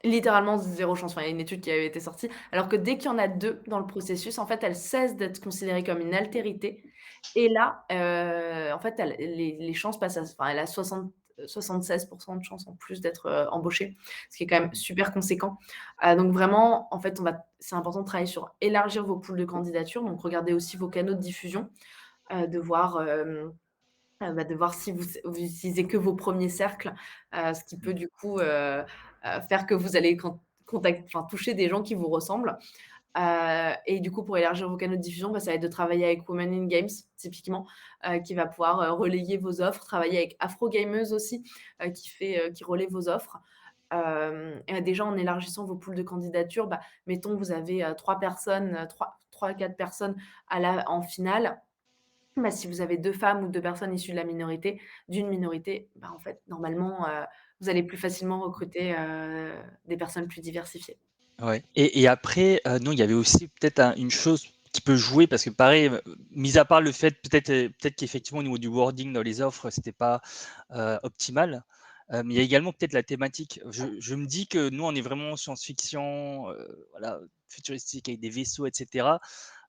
Littéralement 0 chance. Enfin, il y a une étude qui avait été sortie, alors que dès qu'il y en a 2 dans le processus, en fait, elle cesse d'être considérée comme une altérité et là, en fait, les chances passent à enfin, elle a 76 de chances en plus d'être, embauchée, ce qui est quand même super conséquent. Donc vraiment, en fait, c'est important de travailler sur élargir vos pools de candidatures, donc regardez aussi vos canaux de diffusion, de voir, de voir si vous utilisez que vos premiers cercles, ce qui peut Mmh. du coup, faire que vous allez enfin toucher des gens qui vous ressemblent. Et du coup, pour élargir vos canaux de diffusion, bah, ça va être de travailler avec Women in Games, typiquement, qui va pouvoir, relayer vos offres, travailler avec Afro Gameuse aussi, qui relaie vos offres. Et déjà en élargissant vos pools de candidatures, bah, mettons vous avez, 3 personnes, 3-4 personnes en finale. Bah, si vous avez 2 femmes ou 2 personnes issues de la minorité d'une minorité, bah, en fait, normalement, vous allez plus facilement recruter, des personnes plus diversifiées. Ouais et après, nous, il y avait aussi peut-être une chose qui peut jouer parce que pareil, mis à part le fait peut-être qu'effectivement au niveau du wording dans les offres, c'était pas, optimal, mais il y a également peut-être la thématique. Je me dis que nous, on est vraiment science-fiction, voilà, futuristique avec des vaisseaux et cetera.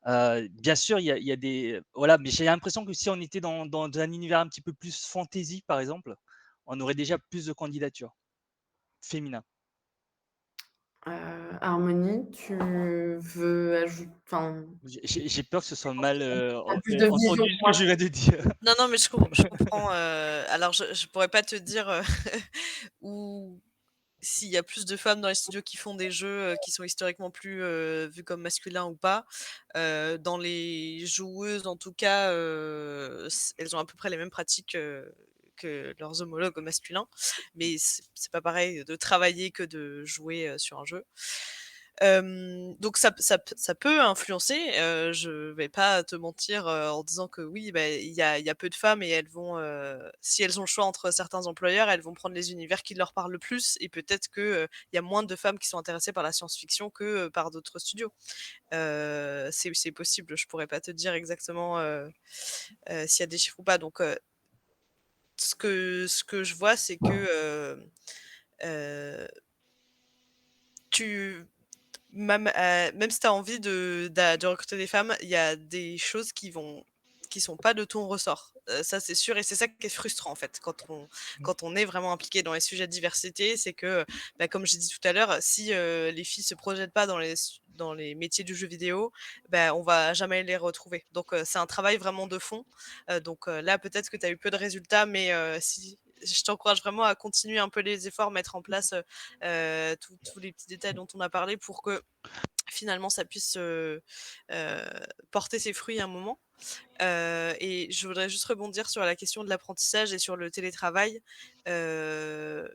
Bien sûr, il y a des voilà, mais j'ai l'impression que si on était dans un univers un petit peu plus fantasy, par exemple, on aurait déjà plus de candidatures féminins. Harmonie, tu veux enfin, J'ai peur que ce soit mal, tu as plus de vision entendu que ce que moi. je viens de dire. Non, non, mais je comprends, alors je pourrais pas te dire, où s'il y a plus de femmes dans les studios qui font des jeux, qui sont historiquement plus, vus comme masculins ou pas. Dans les joueuses en tout cas, elles ont à peu près les mêmes pratiques, que leurs homologues masculins. Mais c'est pas pareil de travailler que de jouer, sur un jeu. Donc ça peut influencer, je vais pas te mentir, en disant que oui, bah, il y a peu de femmes et elles vont, si elles ont le choix entre certains employeurs, elles vont prendre les univers qui leur parlent le plus et peut-être que, il y a moins de femmes qui sont intéressées par la science-fiction que, par d'autres studios. C'est possible, je pourrais pas te dire exactement, s'il y a des chiffres ou pas. Donc, ce que je vois, c'est que, heu, tu même si tu as envie de recruter des femmes, il y a des choses qui sont pas de ton ressort. Ça, c'est sûr et c'est ça qui est frustrant, en fait, quand on est vraiment impliqué dans les sujets de diversité. C'est que, bah, comme j'ai dit tout à l'heure, si, les filles se projettent pas dans les métiers du jeu vidéo, bah, on va jamais les retrouver. Donc, c'est un travail vraiment de fond. Donc, là, peut-être que tu as eu peu de résultats, mais, si je t'encourage vraiment à continuer un peu les efforts, mettre en place, tous les petits détails dont on a parlé pour que finalement ça puisse, heu, porter ses fruits à un moment. Et je voudrais juste rebondir sur la question de l'apprentissage et sur le télétravail. Heu,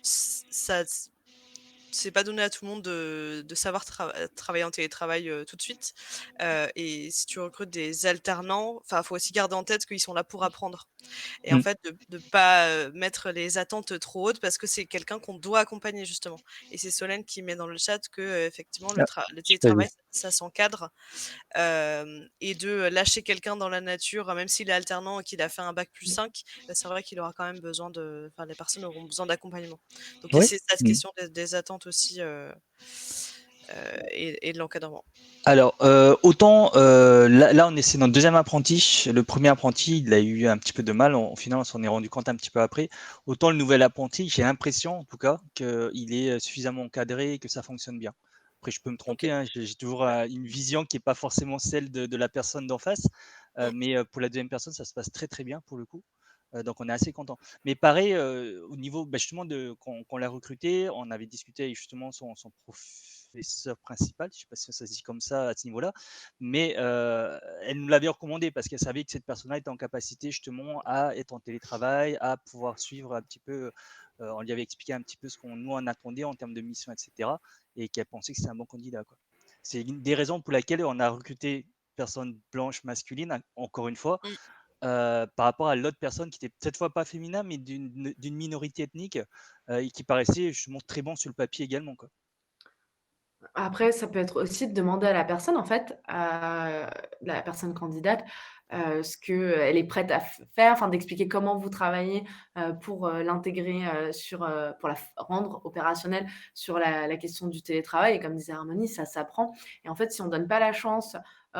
ça c'est pas donné à tout le monde de savoir travailler en télétravail, tout de suite. Et si tu recrutes des alternants, enfin, faut aussi garder en tête qu'ils sont là pour apprendre. Et en Mmh. fait, de pas, mettre les attentes trop hautes parce que c'est quelqu'un qu'on doit accompagner justement. Et c'est Solène qui met dans le chat que, effectivement Ah, le j'ai pas vu. télétravail ça s'encadre, et de lâcher quelqu'un dans la nature, même s'il est alternant et qu'il a fait un bac+5, c'est vrai qu'il aura quand même besoin enfin les personnes auront besoin d'accompagnement. Donc il y a Ouais. cette Mmh. question des attentes aussi, et de l'encadrement. Alors, autant là, c'est notre deuxième apprenti. Le premier apprenti, il a eu un petit peu de mal. Au final, on s'en est rendu compte un petit peu après. Autant le nouvel apprenti, j'ai l'impression, en tout cas, qu'il est suffisamment encadré et que ça fonctionne bien. Après, je peux me tromper, hein, j'ai toujours une vision qui n'est pas forcément celle de la personne d'en face. Mais pour la deuxième personne, ça se passe très, très bien pour le coup. Donc, on est assez content. Mais pareil, au niveau justement quand on l'a recruté, on avait discuté avec justement son professeur principal, je ne sais pas si ça se dit comme ça à ce niveau-là, mais elle nous l'avait recommandé parce qu'elle savait que cette personne-là était en capacité justement à être en télétravail, à pouvoir suivre un petit peu, on lui avait expliqué un petit peu ce qu'on nous en attendait en termes de mission, etc. Et qu'elle pensait que c'était un bon candidat, quoi. C'est une des raisons pour laquelle on a recruté personne blanche masculine, encore une fois, par rapport à l'autre personne qui était cette fois pas féminin, mais d'une minorité ethnique et qui paraissait justement très bon sur le papier également, quoi. Après, ça peut être aussi de demander à la personne, en fait, la personne candidate, ce qu'elle est prête à faire, enfin d'expliquer comment vous travaillez pour l'intégrer pour la rendre opérationnelle sur la question du télétravail. Et comme disait Harmonie, ça s'apprend. Et en fait, si on donne pas la chance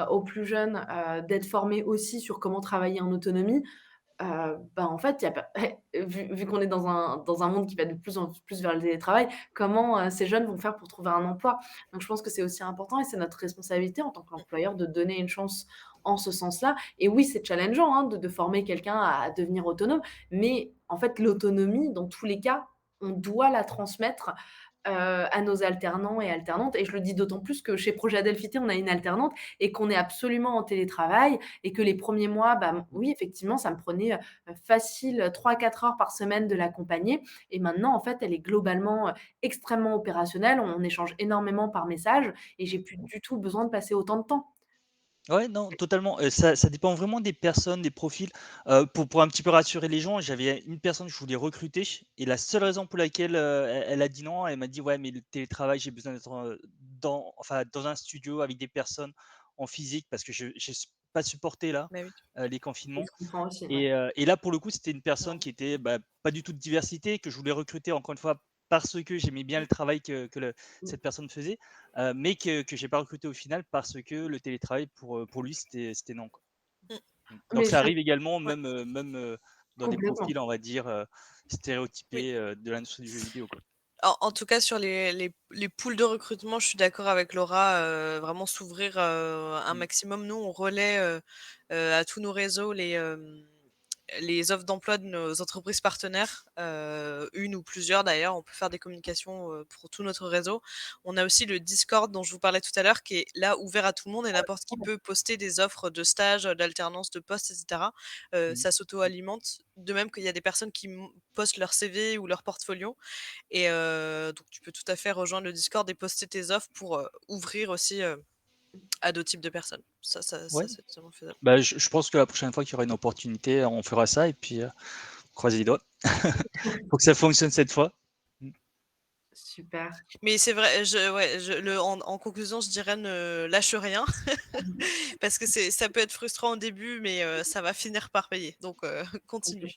aux plus jeunes d'être formés aussi sur comment travailler en autonomie, en fait, il y a pas vu qu'on est dans un monde qui va de plus en plus vers le télétravail, comment ces jeunes vont faire pour trouver un emploi? Donc je pense que c'est aussi important et c'est notre responsabilité en tant qu'employeur de donner une chance en ce sens-là. Et oui, c'est challengeant, hein, de former quelqu'un à devenir autonome, mais en fait, l'autonomie, dans tous les cas, on doit la transmettre à nos alternants et alternantes. Et je le dis d'autant plus que chez Projet Adelphité, on a une alternante et qu'on est absolument en télétravail et que les premiers mois, oui, effectivement, ça me prenait facile 3-4 heures par semaine de l'accompagner. Et maintenant, en fait, elle est globalement extrêmement opérationnelle. On échange énormément par message et j'ai plus du tout besoin de passer autant de temps. Ouais, non, totalement. Ça dépend vraiment des personnes, des profils. Pour un petit peu rassurer les gens, j'avais une personne que je voulais recruter et la seule raison pour laquelle, elle a dit non, elle m'a dit: «Ouais, mais le télétravail, j'ai besoin d'être, dans un studio avec des personnes en physique parce que j'ai pas supporté là, Bah oui. les Et confinements». je comprends aussi, ouais. Et là, pour le coup, c'était une personne qui était, pas du tout de diversité, que je voulais recruter encore une fois parce que j'aimais bien le travail que Mmh. cette personne faisait, mais que j'ai pas recruté au final parce que le télétravail pour lui, c'était non, quoi. Mmh. Donc Mais ça ça arrive également Ouais. même dans des complètement. profils, on va dire, Oui. stéréotypés, de l'industrie du jeu vidéo, quoi. En tout cas, sur les pools de recrutement, je suis d'accord avec Laura, vraiment s'ouvrir, un Mmh. maximum. Nous, on relaie, à tous nos réseaux les offres d'emploi de nos entreprises partenaires, une ou plusieurs d'ailleurs. On peut faire des communications, pour tout notre réseau. On a aussi le Discord dont je vous parlais tout à l'heure qui est là ouvert à tout le monde et n'importe qui peut poster des offres de stage, d'alternance, de poste et cetera. Mmh. Ça s'auto-alimente. De même qu'il y a des personnes qui postent leur CV ou leur portfolio et donc tu peux tout à fait rejoindre le Discord et poster tes offres pour, ouvrir aussi, à d'autres types de personnes. Ça Ouais, c'est totalement faisable. je pense que la prochaine fois qu'il y aura une opportunité, on fera ça et puis, croiser les doigts. Faut que ça fonctionne cette fois. Mmh. Super. Mais c'est vrai, en conclusion, je dirais ne lâche rien parce que ça peut être frustrant au début, mais ça va finir par payer, donc continue.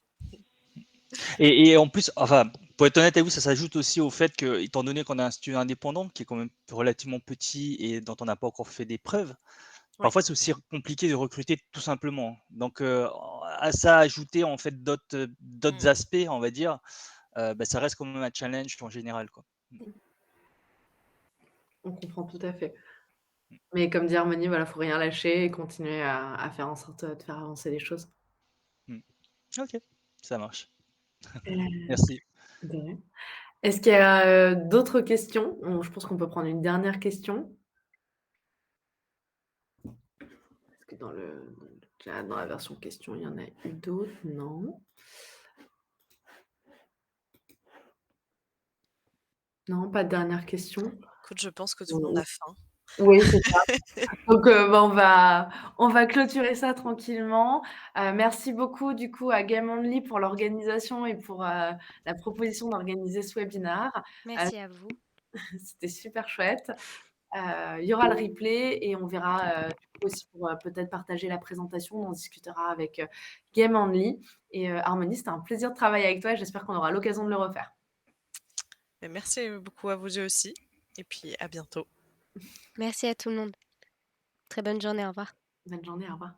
Et en plus, enfin, pour être honnête avec vous, ça s'ajoute aussi au fait que, étant donné qu'on a un studio indépendant qui est quand même relativement petit et dont on n'a pas encore fait des preuves, Ouais. parfois c'est aussi compliqué de recruter tout simplement. Donc, à ça ajouter en fait d'autres Mmh. aspects, on va dire, ça reste quand même un challenge en général, quoi. On comprend tout à fait. Mais comme dit Harmonie, voilà, faut rien lâcher et continuer à faire en sorte de faire avancer les choses. Mmh. OK, ça marche. Heu, Merci. de rien. Est-ce qu'il y a d'autres questions? Je pense qu'on peut prendre une dernière question. Est-ce que dans la version question, il y en a eu d'autres? Non. Non, pas de dernière question? Écoute, je pense que tout le monde Mmh. a faim. Oui, c'est ça. Donc, on va clôturer ça tranquillement. Merci beaucoup du coup à Game Only pour l'organisation et pour, la proposition d'organiser ce webinaire. Heu, Merci à vous. C'était super chouette. Il y aura le replay et on verra, du coup aussi pour, peut-être partager la présentation. On en discutera avec, Game Only et Harmonie, c'était un plaisir de travailler avec toi et j'espère qu'on aura l'occasion de le refaire. Mais merci beaucoup à vous 2 aussi et puis à bientôt. Merci à tout le monde. Très bonne journée, au revoir. Bonne journée, au revoir.